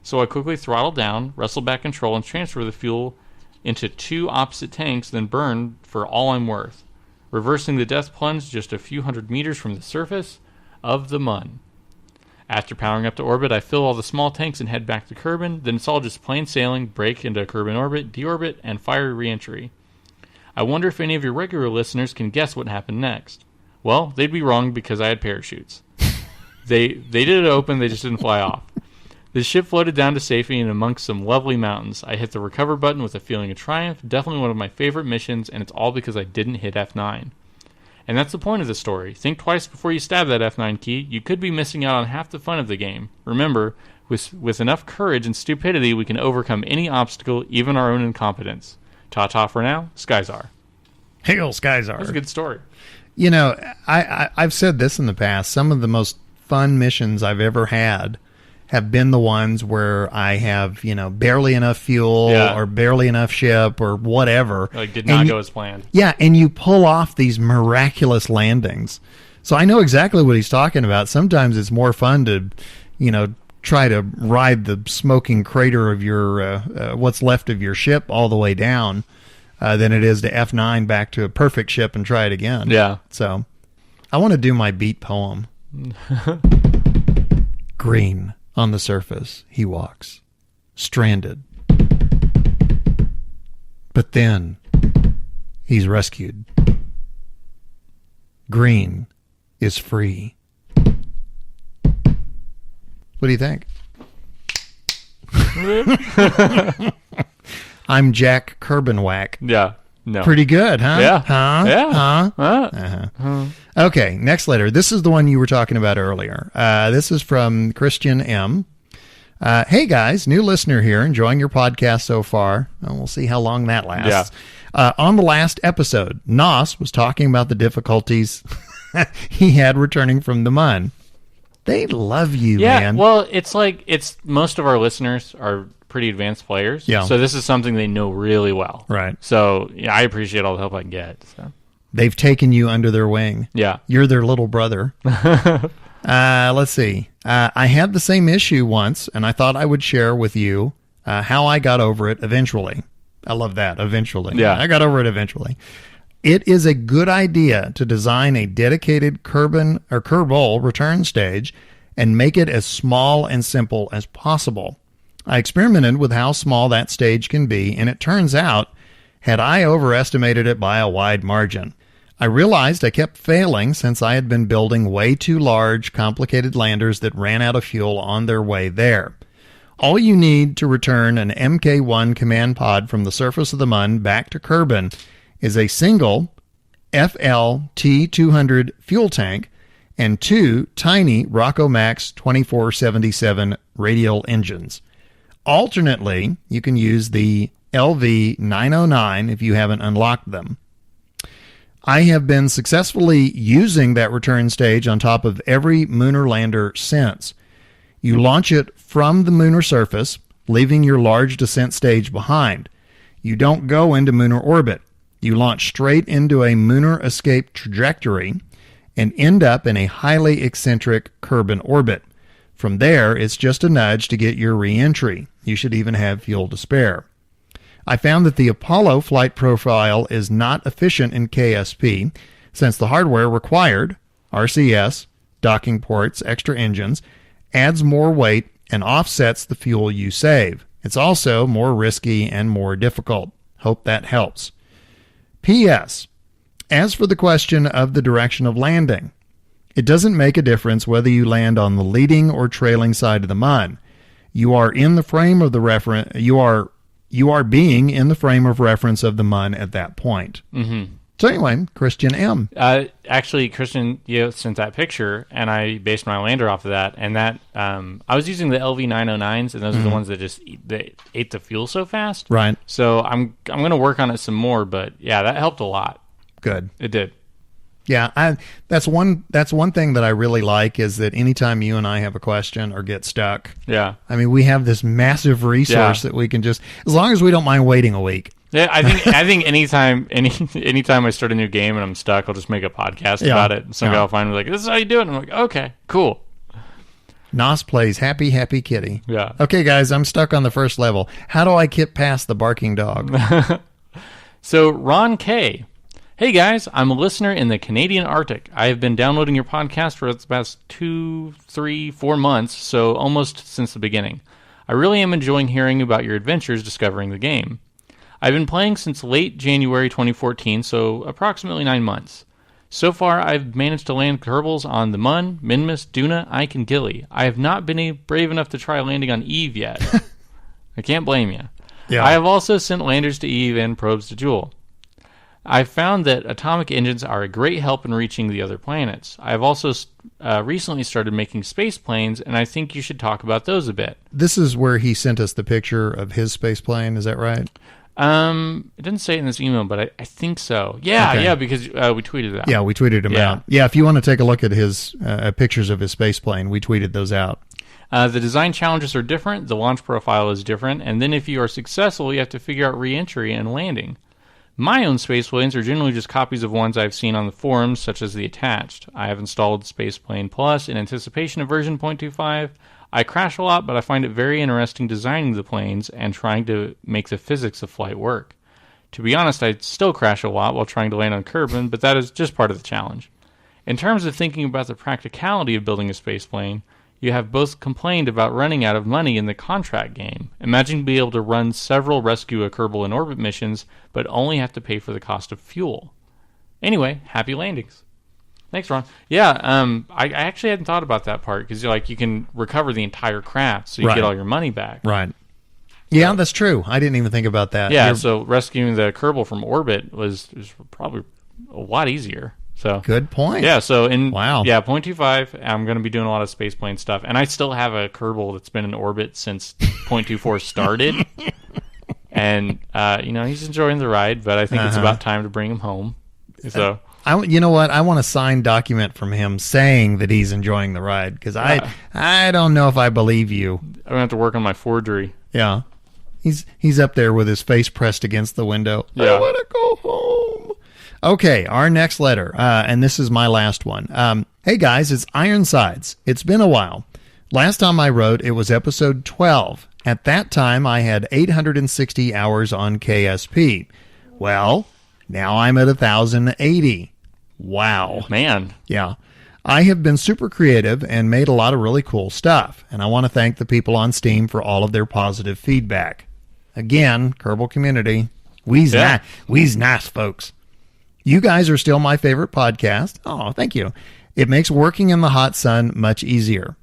So I quickly throttle down, wrestle back control, and transfer the fuel into 2 opposite tanks, then burn for all I'm worth, reversing the death plunge just a few hundred meters from the surface of the Mun. After powering up to orbit, I fill all the small tanks and head back to Kerbin. Then it's all just plain sailing, break into Kerbin orbit, deorbit, and fiery re-entry. I wonder if any of your regular listeners can guess what happened next. Well, they'd be wrong because I had parachutes. They did it open, they just didn't fly off. The ship floated down to safety and amongst some lovely mountains. I hit the recover button with a feeling of triumph, definitely one of my favorite missions, and it's all because I didn't hit F9. And that's the point of the story. Think twice before you stab that F9 key. You could be missing out on half the fun of the game. Remember, with enough courage and stupidity, we can overcome any obstacle, even our own incompetence. Ta-ta for now, Skyzar. Hail, Skyzar. That's a good story. You know, I've said this in the past. Some of the most fun missions I've ever had have been the ones where I have, barely enough fuel or barely enough ship or whatever. Did not go as planned. Yeah, and you pull off these miraculous landings. So I know exactly what he's talking about. Sometimes it's more fun to, try to ride the smoking crater of your, what's left of your ship all the way down than it is to F9 back to a perfect ship and try it again. Yeah. So I want to do my beat poem. Green on the surface, he walks, stranded. But then he's rescued. Green is free. What do you think? I'm Jack Kerbenwhack. Yeah. No. Pretty good, huh? Yeah. Huh? Yeah. Huh? Okay, next letter. This is the one you were talking about earlier. This is from Christian M. Hey, guys, new listener here, enjoying your podcast so far. Well, we'll see how long that lasts. Yeah. On the last episode, Nos was talking about the difficulties he had returning from the Mun. They love you, man. Yeah, well, it's most of our listeners are pretty advanced players. Yeah. So this is something they know really well. Right. So yeah, I appreciate all the help I can get. So. They've taken you under their wing. Yeah. You're their little brother. Let's see. I had the same issue once, and I thought I would share with you how I got over it eventually. I love that, eventually. Yeah. I got over it eventually. It is a good idea to design a dedicated Kerbal return stage and make it as small and simple as possible. I experimented with how small that stage can be, and it turns out, had I overestimated it by a wide margin. I realized I kept failing since I had been building way too large, complicated landers that ran out of fuel on their way there. All you need to return an Mk1 command pod from the surface of the Mun back to Kerbin is a single FL-T200 fuel tank and two tiny Rockomax 2477 radial engines. Alternately, you can use the LV909 if you haven't unlocked them. I have been successfully using that return stage on top of every Mooner lander since. You launch it from the Mooner surface, leaving your large descent stage behind. You don't go into Mooner orbit. You launch straight into a Mooner escape trajectory and end up in a highly eccentric Kerbin orbit. From there, it's just a nudge to get your re-entry. You should even have fuel to spare. I found that the Apollo flight profile is not efficient in KSP, since the hardware required, RCS, docking ports, extra engines, adds more weight and offsets the fuel you save. It's also more risky and more difficult. Hope that helps. P.S. As for the question of the direction of landing, it doesn't make a difference whether you land on the leading or trailing side of the Mun. You are in the frame of the reference. You are being in the frame of reference of the Mun at that point. Mm-hmm. So anyway, Christian M. Actually, Christian, you sent that picture, and I based my lander off of that. And that I was using the LV909s, and those are the ones that just ate the fuel so fast. Right. So I'm going to work on it some more. But yeah, that helped a lot. Good. It did. Yeah, that's one thing that I really like is that anytime you and I have a question or get stuck, yeah, I mean, we have this massive resource that we can just, as long as we don't mind waiting a week. Yeah, I think anytime I start a new game and I'm stuck, I'll just make a podcast about it. And some guy will find me like, "This is how you do it." And I'm like, "Okay, cool." Nos plays Happy Happy Kitty. Yeah. Okay, guys, I'm stuck on the first level. How do I get past the barking dog? So Ron K. Hey guys, I'm a listener in the Canadian Arctic. I have been downloading your podcast for the past 2, 3, 4 months, so almost since the beginning. I really am enjoying hearing about your adventures discovering the game. I've been playing since late January 2014, so approximately 9 months. So far, I've managed to land Kerbals on the Mun, Minmus, Duna, Ike, and Gilly. I have not been brave enough to try landing on Eve yet. I can't blame you. Yeah. I have also sent landers to Eve and probes to Jool. I've found that atomic engines are a great help in reaching the other planets. I have also recently started making space planes, and I think you should talk about those a bit. This is where he sent us the picture of his space plane, is that right? It didn't say it in this email, but I think so. Yeah, Okay. yeah, because we tweeted that. Yeah, we tweeted him out. Yeah, if you want to take a look at his pictures of his space plane, we tweeted those out. The design challenges are different, the launch profile is different, and then if you are successful, you have to figure out re-entry and landing. My own space planes are generally just copies of ones I've seen on the forums, such as the attached. I have installed Spaceplane Plus in anticipation of version 0.25. I crash a lot, but I find it very interesting designing the planes and trying to make the physics of flight work. To be honest, I still crash a lot while trying to land on Kerbin, but that is just part of the challenge. In terms of thinking about the practicality of building a spaceplane, you have both complained about running out of money in the contract game. Imagine being able to run several rescue a Kerbal in orbit missions, but only have to pay for the cost of fuel. Anyway, happy landings. Thanks, Ron. Yeah, I actually hadn't thought about that part, because you can recover the entire craft, so you get all your money back. Right. Yeah, that's true. I didn't even think about that. Yeah, so rescuing the Kerbal from orbit was probably a lot easier. So good point. Yeah, so in wow. Yeah, 0.25, I'm going to be doing a lot of spaceplane stuff, and I still have a Kerbal that's been in orbit since 0.24 started, and he's enjoying the ride, but I think it's about time to bring him home. So you know what? I want a signed document from him saying that he's enjoying the ride, because I don't know if I believe you. I'm going to have to work on my forgery. Yeah, he's up there with his face pressed against the window. Yeah. I want to go home. Okay, our next letter, and this is my last one. Hey guys, it's Ironsides. It's been a while. Last time I wrote, it was episode 12. At that time, I had 860 hours on KSP. Well, now I'm at 1,080. Wow. Man. Yeah. I have been super creative and made a lot of really cool stuff, and I want to thank the people on Steam for all of their positive feedback. Again, Kerbal community, we's nice, folks. You guys are still my favorite podcast. Oh, thank you. It makes working in the hot sun much easier.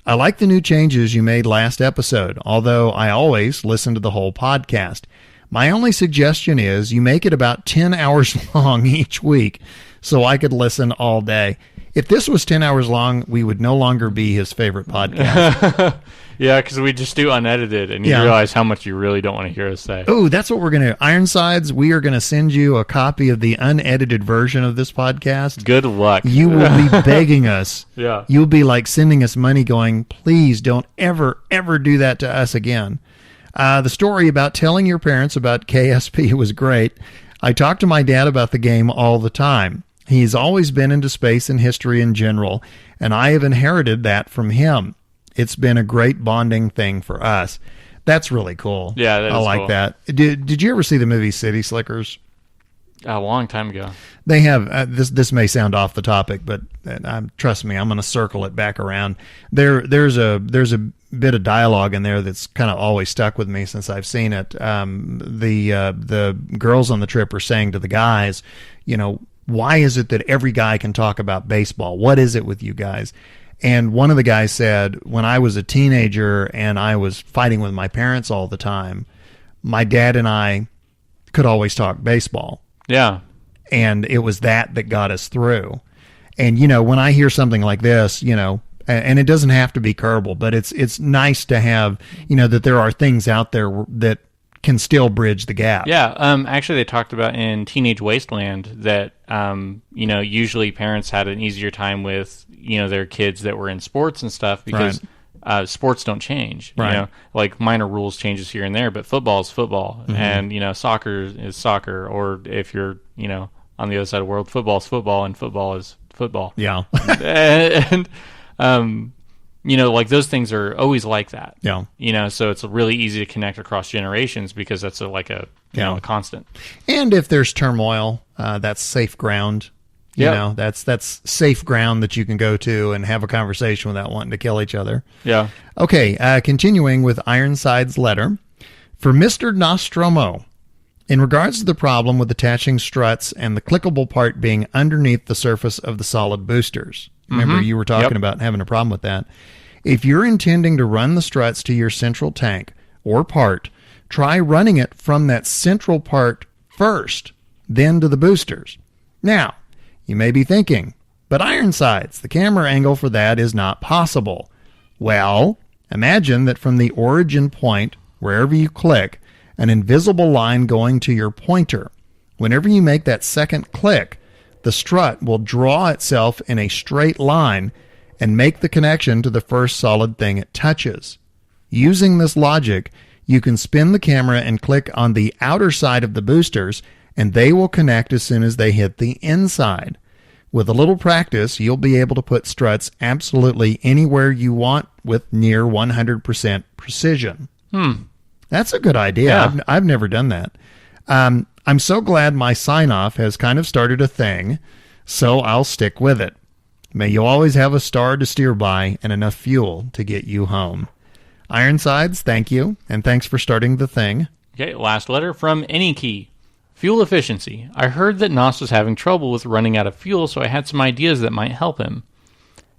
I like the new changes you made last episode, although I always listen to the whole podcast. My only suggestion is you make it about 10 hours long each week so I could listen all day. If this was 10 hours long, we would no longer be his favorite podcast. Yeah, because we just do unedited, and you realize how much you really don't want to hear us say. Oh, that's what we're going to do. Ironsides, we are going to send you a copy of the unedited version of this podcast. Good luck. You will be begging us. Yeah. You'll be like sending us money going, please don't ever, ever do that to us again. The story about telling your parents about KSP was great. I talk to my dad about the game all the time. He's always been into space and history in general, and I have inherited that from him. It's been a great bonding thing for us. That's really cool. Yeah, that is I like cool. that. Did you ever see the movie City Slickers? A long time ago. They have this may sound off the topic, but trust me, I'm going to circle it back around. There's a bit of dialogue in there that's kind of always stuck with me since I've seen it. The girls on the trip are saying to the guys, why is it that every guy can talk about baseball? What is it with you guys? And one of the guys said, when I was a teenager and I was fighting with my parents all the time, my dad and I could always talk baseball. Yeah. And it was that got us through. And, when I hear something like this, and it doesn't have to be Kerbal, but it's nice to have, that there are things out there that can still bridge the gap. Yeah. Actually, they talked about in Teenage Wasteland that, usually parents had an easier time with, their kids that were in sports and stuff because sports don't change. Right. Like minor rules changes here and there, but football is football, and soccer is soccer. Or if you're on the other side of the world, football is football, and football is football. Yeah. and like those things are always like that. Yeah. So it's really easy to connect across generations because that's a constant. And if there's turmoil, that's safe ground. That's safe ground that you can go to and have a conversation without wanting to kill each other. Yeah. Okay, continuing with Ironside's letter. For Mr. Nostromo, in regards to the problem with attaching struts and the clickable part being underneath the surface of the solid boosters. Remember, you were talking about having a problem with that. If you're intending to run the struts to your central tank or part, try running it from that central part first, then to the boosters. Now, you may be thinking, but Ironsides, the camera angle for that is not possible. Well, imagine that from the origin point, wherever you click, an invisible line going to your pointer. Whenever you make that second click, the strut will draw itself in a straight line and make the connection to the first solid thing it touches. Using this logic, you can spin the camera and click on the outer side of the boosters, and they will connect as soon as they hit the inside. With a little practice, you'll be able to put struts absolutely anywhere you want with near 100% precision. That's a good idea. Yeah. I've never done that. I'm so glad my sign-off has kind of started a thing, so I'll stick with it. May you always have a star to steer by and enough fuel to get you home. Ironsides, thank you, and thanks for starting the thing. Okay, last letter from Anykey. Fuel efficiency. I heard that Nos was having trouble with running out of fuel, so I had some ideas that might help him.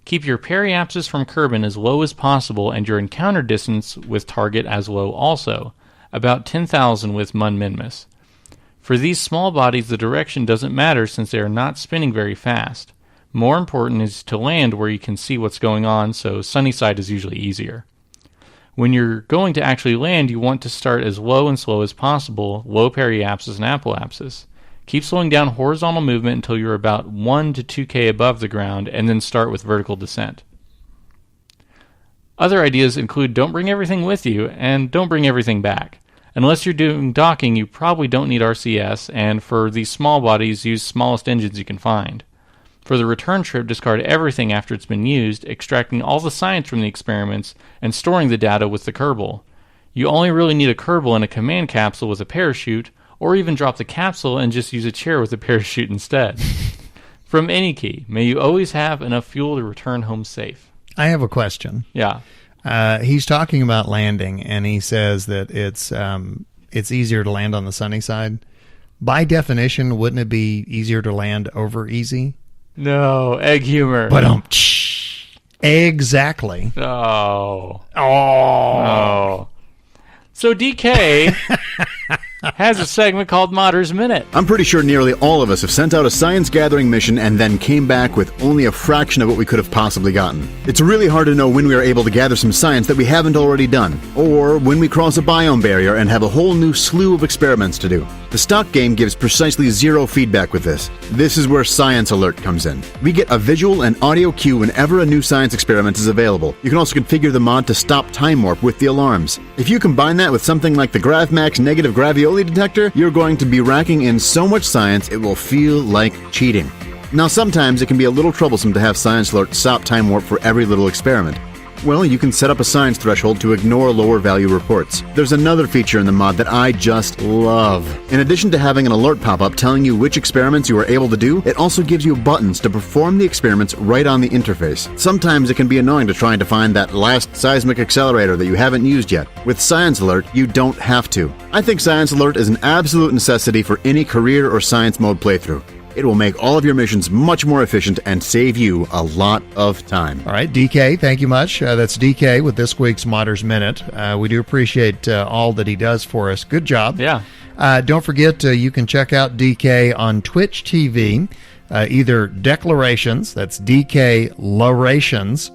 Keep your periapsis from Kerbin as low as possible and your encounter distance with target as low also, about 10,000 with Mun Minmus. For these small bodies, the direction doesn't matter since they are not spinning very fast. More important is to land where you can see what's going on, so sunny side is usually easier. When you're going to actually land, you want to start as low and slow as possible, low periapsis and apoapsis. Keep slowing down horizontal movement until you're about 1 to 2K above the ground, and then start with vertical descent. Other ideas include don't bring everything with you, and don't bring everything back. Unless you're doing docking, you probably don't need RCS, and for these small bodies, use smallest engines you can find. For the return trip, discard everything after it's been used, extracting all the science from the experiments, and storing the data with the Kerbal. You only really need a Kerbal and a command capsule with a parachute, or even drop the capsule and just use a chair with a parachute instead. From Anykey, may you always have enough fuel to return home safe. I have a question. Yeah. He's talking about landing, and he says that it's easier to land on the sunny side. By definition, wouldn't it be easier to land over easy? No, egg humor. But exactly. Oh. So DK has a segment called Modder's Minute. I'm pretty sure nearly all of us have sent out a science gathering mission and then came back with only a fraction of what we could have possibly gotten. It's really hard to know when we are able to gather some science that we haven't already done, or when we cross a biome barrier and have a whole new slew of experiments to do. The stock game gives precisely zero feedback with this. This is where Science Alert comes in. We get a visual and audio cue whenever a new science experiment is available. You can also configure the mod to stop time warp with the alarms. If you combine that with something like the GravMax negative gravioli detector, you're going to be racking in so much science it will feel like cheating. Now sometimes it can be a little troublesome to have Science Alert stop time warp for every little experiment. Well, you can set up a science threshold to ignore lower value reports. There's another feature in the mod that I just love. In addition to having an alert pop-up telling you which experiments you are able to do, it also gives you buttons to perform the experiments right on the interface. Sometimes it can be annoying to try to find that last seismic accelerator that you haven't used yet. With Science Alert, you don't have to. I think Science Alert is an absolute necessity for any career or science mode playthrough. It will make all of your missions much more efficient and save you a lot of time. All right, DK, thank you much. That's DK with this week's Modder's Minute. We do appreciate all that he does for us. Good job. Yeah. Don't forget, you can check out DK on Twitch TV, either Declarations, that's DK Lorations,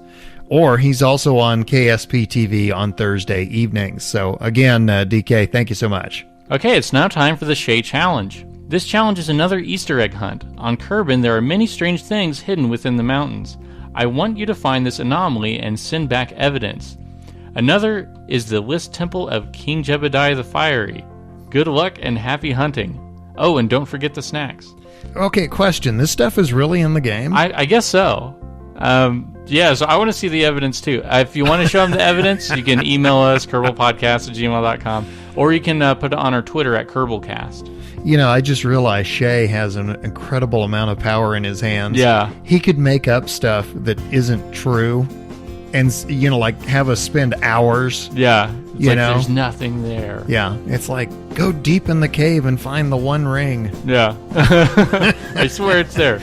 or he's also on KSP TV on Thursday evenings. So again, DK, thank you so much. Okay, it's now time for the Shea Challenge. This challenge is another Easter egg hunt. On Kerbin, there are many strange things hidden within the mountains. I want you to find this anomaly and send back evidence. Another is the List Temple of King Jebediah the Fiery. Good luck and happy hunting. Oh, and don't forget the snacks. Okay, question. This stuff is really in the game? I guess so. Yeah, so I want to see the evidence too. If you want to show them the evidence, you can email us, kerbalpodcast@gmail.com, or you can put it on our Twitter at Kerbalcast. You know, I just realized Shea has an incredible amount of power in his hands. Yeah. He could make up stuff that isn't true and, you know, like have us spend hours. Yeah. It's like know? There's nothing there. Yeah. It's like, go deep in the cave and find the one ring. Yeah. I swear it's there.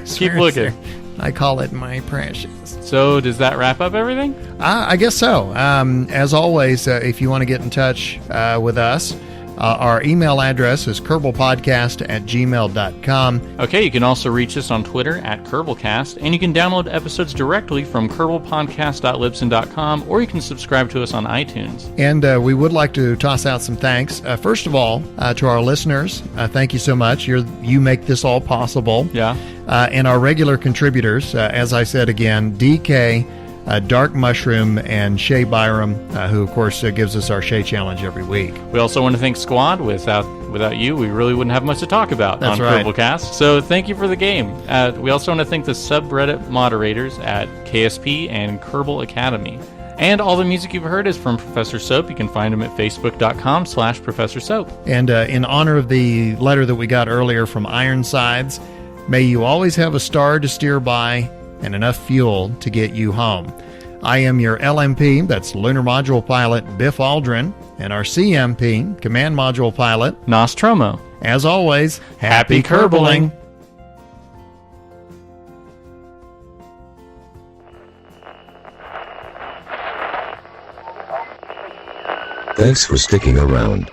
Keep looking. I call it my precious. So does that wrap up everything? I guess so. As always, if you want to get in touch with us, our email address is kerbalpodcast@gmail.com. Okay, you can also reach us on Twitter at Kerbalcast, and you can download episodes directly from kerbalpodcast.libsyn.com, or you can subscribe to us on iTunes. And we would like to toss out some thanks. First of all, to our listeners, thank you so much. You make this all possible. Yeah. And our regular contributors, as I said again, DK, Dark Mushroom, and Shea Byram, who, of course, gives us our Shea Challenge every week. We also want to thank Squad. Without you, we really wouldn't have much to talk about on Kerbalcast. So thank you for the game. We also want to thank the subreddit moderators at KSP and Kerbal Academy. And all the music you've heard is from Professor Soap. You can find him at facebook.com/Professor Soap. And in honor of the letter that we got earlier from Ironsides, may you always have a star to steer by and enough fuel to get you home. I am your LMP, that's Lunar Module Pilot Biff Aldrin, and our CMP, Command Module Pilot, Nostrum. As always, Happy Kerbaling. Thanks for sticking around.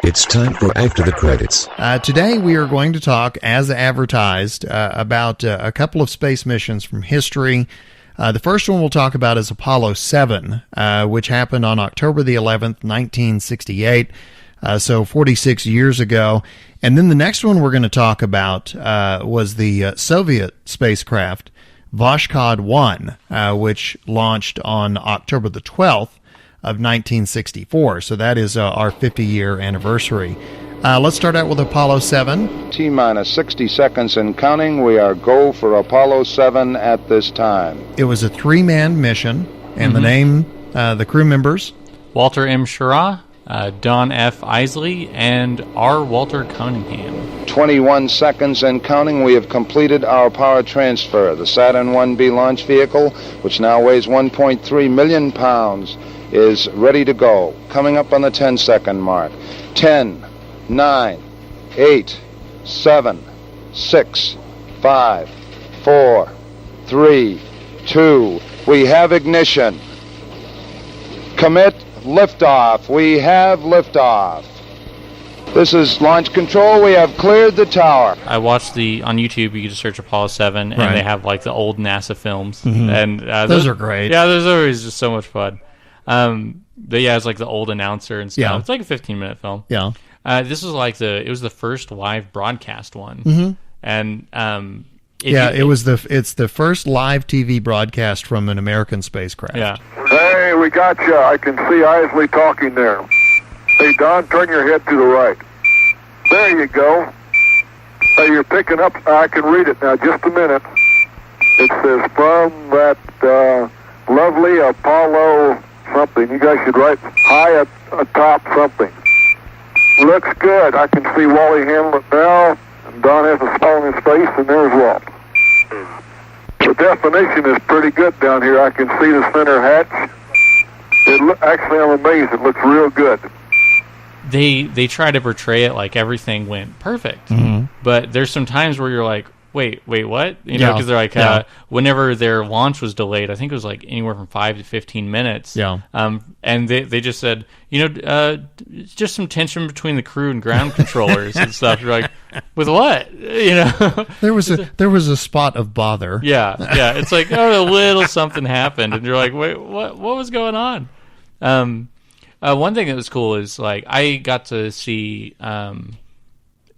It's time for After the Credits. Today we are going to talk, as advertised, about a couple of space missions from history. The first one we'll talk about is Apollo 7, which happened on October the 11th, 1968, so 46 years ago. And then the next one we're going to talk about was the Soviet spacecraft, Voskhod 1, which launched on October the 12th of 1964. So that is our 50-year anniversary. Let's start out with Apollo 7. T-minus 60 seconds and counting. We are go for Apollo 7 at this time. It was a 3-man mission, and the name, the crew members: Walter M. Schirra, Don F. Isley, and R. Walter Cunningham. 21 seconds and counting. We have completed our power transfer. The Saturn 1B launch vehicle, which now weighs 1.3 million pounds, is ready to go. Coming up on the 10-second mark. 10, 9, 8, 7, 6, 5, 4, 3, 2. We have ignition. Commit liftoff. We have liftoff. This is launch control. We have cleared the tower. I watched on YouTube, you can just search Apollo 7, and Right. they have like the old NASA films. And Those are great. Yeah, those are always just so much fun. But yeah, it's like the old announcer and stuff. Yeah. It's like a 15-minute film. Yeah. This was like it was the first live broadcast one. And it's the first live TV broadcast from an American spacecraft. Yeah. Hey, we got you. I can see Isley talking there. Hey, Don, turn your head to the right. There you go. Hey, you're picking up. I can read it now. Just a minute. It says, from that lovely Apollo something. You guys should write high atop something. Looks good. I can see Wally Hamlet now, and Don has a smile in his face, and there's Walt. The definition is pretty good down here. I can see the center hatch. Actually, I'm amazed. It looks real good. They try to portray it like everything went perfect, but there's some times where you're like, wait, what? You know, because they're like, whenever their launch was delayed, I think it was like anywhere from 5 to 15 minutes. Yeah. And they just said, just some tension between the crew and ground controllers and stuff. You're like, with what? You know, There was a spot of bother. yeah. It's like, a little something happened, and you're like, wait, what was going on? One thing that was cool is like I got to see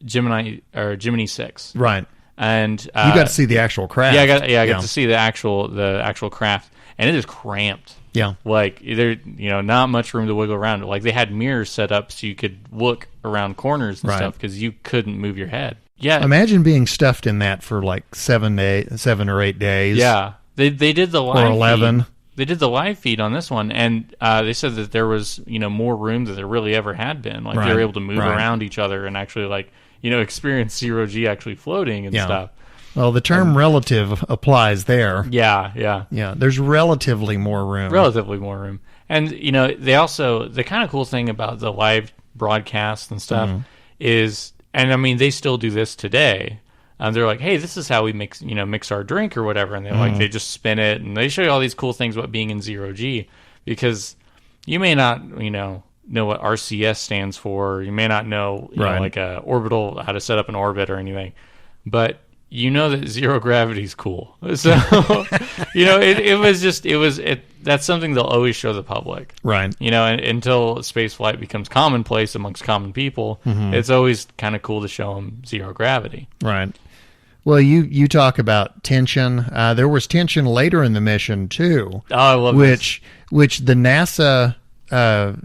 Gemini 6. Right. And You got to see the actual craft. I got to see the actual craft, and it is cramped. Yeah. Like there, not much room to wiggle around. Like they had mirrors set up so you could look around corners and stuff because you couldn't move your head. Yeah. Imagine being stuffed in that for like 7 or 8 days. Yeah. They did the live Or 11. feed. They did the live feed on this one, and they said that there was more room than there really ever had been. Like they were able to move around each other and actually experience zero-G actually floating and stuff. Well, the term relative applies there. Yeah. Yeah, there's relatively more room. And, the kind of cool thing about the live broadcasts and stuff is, and I mean, they still do this today. They're like, hey, this is how we mix our drink or whatever. And they just spin it and they show you all these cool things about being in zero-G, because you may not, know what RCS stands for. You may not know, like a orbital, how to set up an orbit or anything, but you know that zero gravity is cool. So, that's something they'll always show the public. Right. Until space flight becomes commonplace amongst common people, it's always kind of cool to show them zero gravity. Right. Well, you talk about tension. There was tension later in the mission too. Oh, I love which the NASA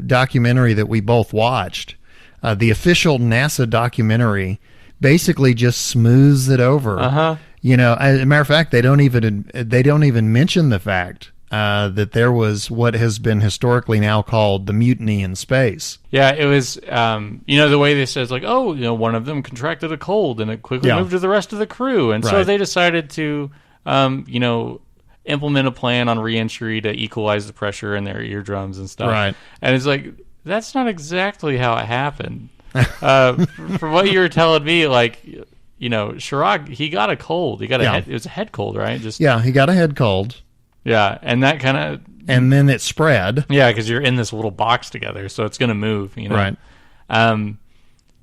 documentary that we both watched, the official NASA documentary, basically just smooths it over. As a matter of fact, they don't even mention the fact that there was what has been historically now called the mutiny in space. Yeah, it was, the way they said, it's like, one of them contracted a cold and it quickly moved to the rest of the crew. And so they decided to, implement a plan on reentry to equalize the pressure in their eardrums and stuff. Right. And it's like, that's not exactly how it happened. From what you were telling me, like, you know, Chirag, he got a cold. He got a head, it was a head cold, right? Just he got a head cold. Yeah, and that kind of... And then it spread. Yeah, because you're in this little box together, so it's going to move, you know? Right.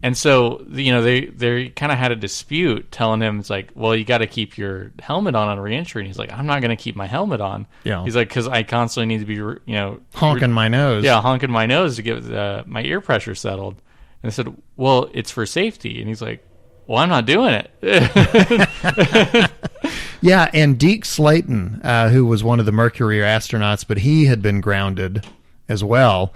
And so, you know, they kind of had a dispute telling him, it's like, well, you got to keep your helmet on reentry. And he's like, I'm not going to keep my helmet on. Yeah. He's like, because I constantly need to be, you know... honking my nose. Yeah, honking my nose to get my ear pressure settled. And I said, well, it's for safety. And he's like, well, I'm not doing it. Yeah, and Deke Slayton, who was one of the Mercury astronauts, but he had been grounded as well.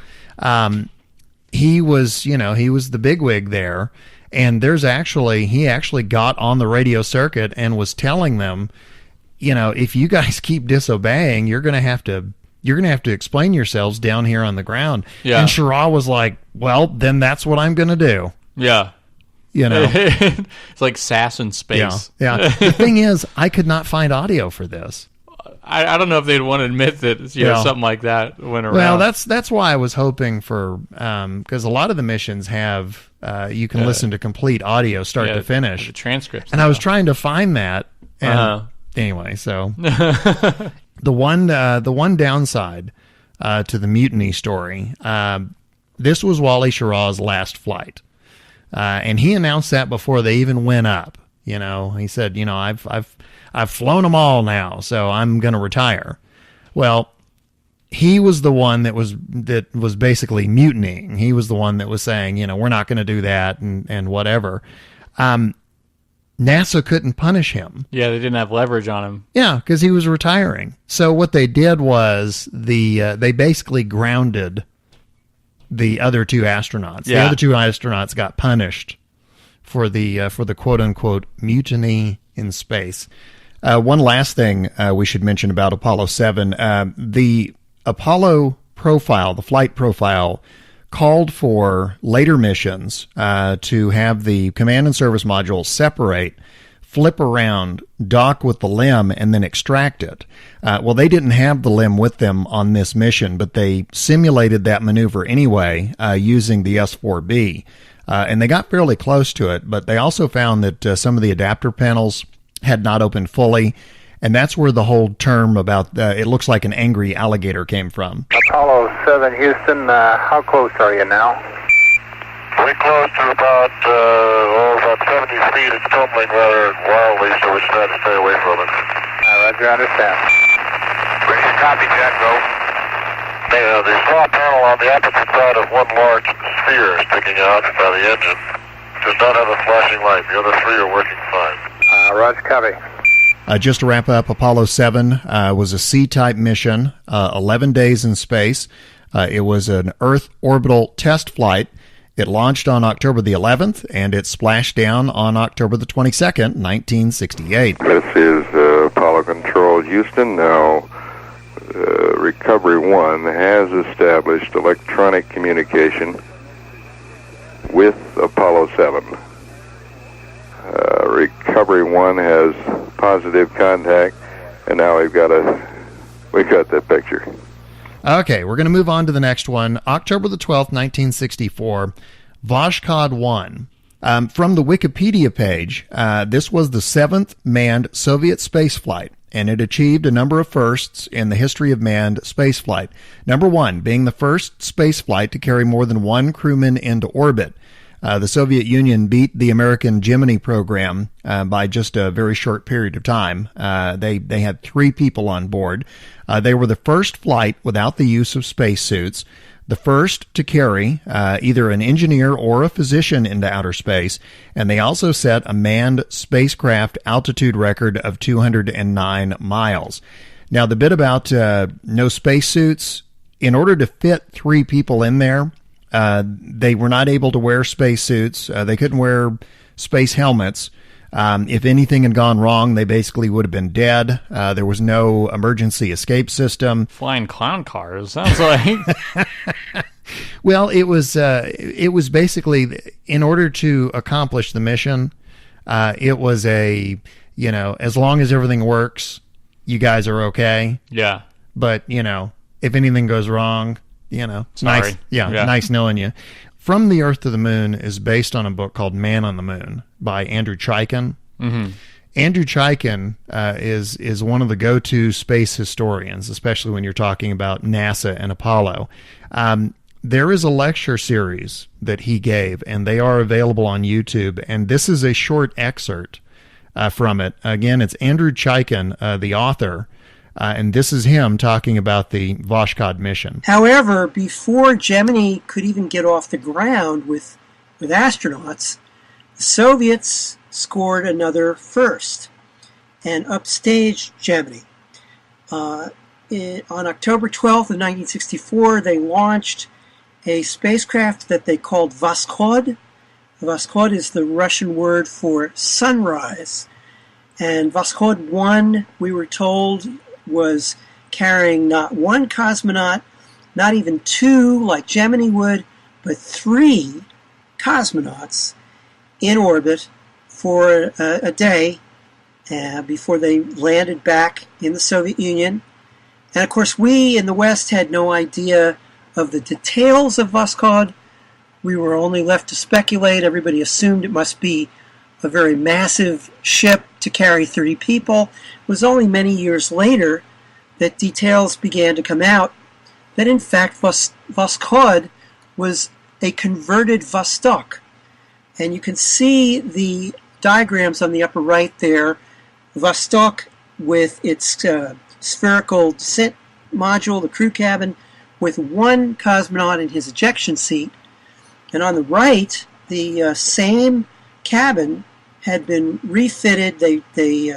He was the bigwig there, and he actually got on the radio circuit and was telling them, you know, if you guys keep disobeying, you're going to have to explain yourselves down here on the ground. Yeah. And Shira was like, well, then that's what I'm going to do. Yeah. You know, it's like sass in space. Yeah. The thing is, I could not find audio for this. I don't know if they'd want to admit that something like that went around. Well, that's why I was hoping for, because a lot of the missions have you can listen to complete audio start to finish, the transcripts, and I was trying to find that. And anyway, so the one downside to the mutiny story, this was Wally Schirra's last flight. And he announced that before they even went up. You know, he said, you know, I've flown them all now, so I'm going to retire. Well, he was the one that was basically mutinying. He was the one that was saying, you know, we're not going to do that and whatever. NASA couldn't punish him. Yeah, they didn't have leverage on him. Yeah, because he was retiring. So what they did was they basically grounded the other two astronauts. Yeah. The other two astronauts got punished for the quote unquote mutiny in space. One last thing we should mention about Apollo 7. The Apollo profile, the flight profile, called for later missions to have the command and service module separate, flip around, dock with the limb, and then extract it. Well, they didn't have the limb with them on this mission, but they simulated that maneuver anyway using the S-4B. And they got fairly close to it, but they also found that some of the adapter panels had not opened fully, and that's where the whole term about it looks like an angry alligator came from. Apollo 7 Houston, how close are you now? We're close to about 70 feet. It's tumbling rather wildly, so we try to stay away from it. Roger, understand. Ready to copy, Jack, go. The saw panel on the opposite side of one large sphere sticking out by the engine does not have a flashing light. The other three are working fine. Roger, copy. Just to wrap up, Apollo 7 was a C-type mission, 11 days in space. It was an Earth orbital test flight. It launched on October the 11th, and it splashed down on October the 22nd, 1968. This is Apollo Control Houston. Now, Recovery 1 has established electronic communication with Apollo 7. Recovery 1 has positive contact, and now we've got that picture. Okay, we're going to move on to the next one. October the 12th, 1964, Voskhod 1. From the Wikipedia page, this was the 7th manned Soviet spaceflight, and it achieved a number of firsts in the history of manned spaceflight. Number 1, being the first spaceflight to carry more than one crewman into orbit. The Soviet Union beat the American Gemini program by just a very short period of time. They had 3 people on board. They were the first flight without the use of spacesuits, the first to carry either an engineer or a physician into outer space, and they also set a manned spacecraft altitude record of 209 miles. Now, the bit about no spacesuits, in order to fit 3 people in there, they were not able to wear spacesuits. They couldn't wear space helmets. If anything had gone wrong, they basically would have been dead. There was no emergency escape system. Flying clown cars, sounds like. Well, it was basically, in order to accomplish the mission, it was as long as everything works, you guys are okay. Yeah. But, if anything goes wrong, it's Sorry. nice. Nice knowing you. From the Earth to the Moon is based on a book called Man on the Moon by Andrew Chaikin. Mm-hmm. Andrew Chaikin is one of the go-to space historians, especially when you're talking about NASA and Apollo. There is a lecture series that he gave, and they are available on YouTube, and this is a short excerpt from it. Again, it's Andrew Chaikin, the author, and this is him talking about the Voskhod mission. However, before Gemini could even get off the ground with astronauts, the Soviets scored another first and upstaged Gemini. On October 12th of 1964, they launched a spacecraft that they called Voskhod. Voskhod is the Russian word for sunrise. And Voskhod 1, we were told, was carrying not one cosmonaut, not even two like Gemini would, but 3 cosmonauts in orbit for a day before they landed back in the Soviet Union. And of course, we in the West had no idea of the details of Voskhod. We were only left to speculate. Everybody assumed it must be a very massive ship to carry 30 people. It was only many years later that details began to come out that in fact Voskhod was a converted Vostok. And you can see the diagrams on the upper right there. Vostok with its spherical descent module, the crew cabin, with 1 cosmonaut in his ejection seat. And on the right, the same cabin had been refitted. They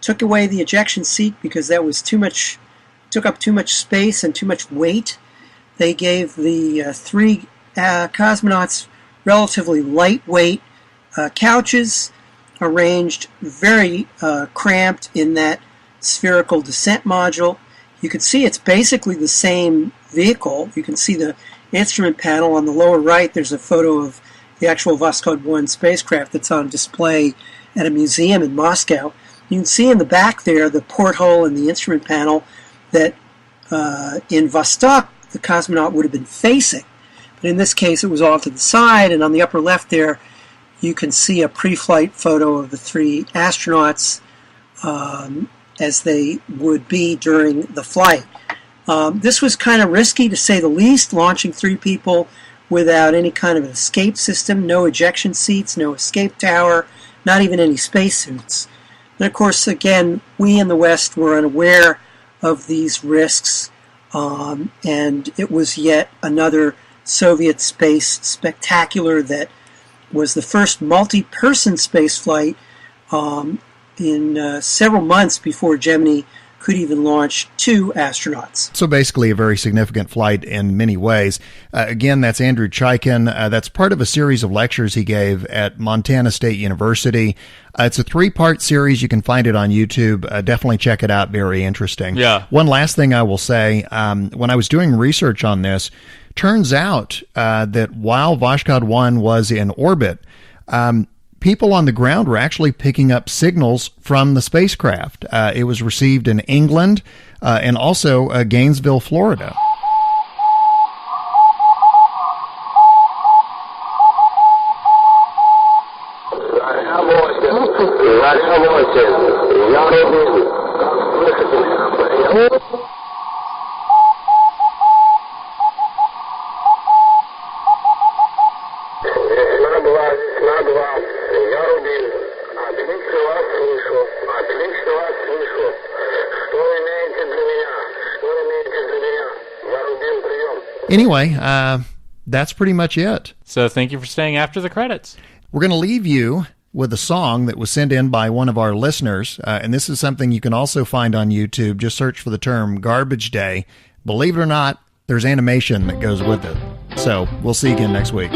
took away the ejection seat because that was took up too much space and too much weight. They gave the 3 cosmonauts relatively lightweight couches, arranged very cramped in that spherical descent module. You can see it's basically the same vehicle. You can see the instrument panel on the lower right. There's a photo of the actual Voskhod 1 spacecraft that's on display at a museum in Moscow. You can see in the back there the porthole in the instrument panel that in Vostok the cosmonaut would have been facing. But in this case it was off to the side, and on the upper left there you can see a pre-flight photo of the 3 astronauts as they would be during the flight. This was kind of risky, to say the least, launching 3 people without any kind of an escape system, no ejection seats, no escape tower, not even any spacesuits. And of course, again, we in the West were unaware of these risks, and it was yet another Soviet space spectacular that was the first multi-person space flight in several months before Gemini could even launch 2 astronauts. So basically a very significant flight in many ways. Again, that's Andrew Chaikin. That's part of a series of lectures he gave at Montana State University. It's a 3-part series. You can find it on YouTube. Definitely check it out. Very interesting. Yeah. One last thing I will say, when I was doing research on this, turns out that while Voskhod 1 was in orbit, people on the ground were actually picking up signals from the spacecraft. It was received in England and also Gainesville, Florida. Anyway, that's pretty much it. So thank you for staying after the credits. We're going to leave you with a song that was sent in by one of our listeners, and this is something you can also find on YouTube. Just search for the term Garbage Day. Believe it or not, there's animation that goes with it. So we'll see you again next week.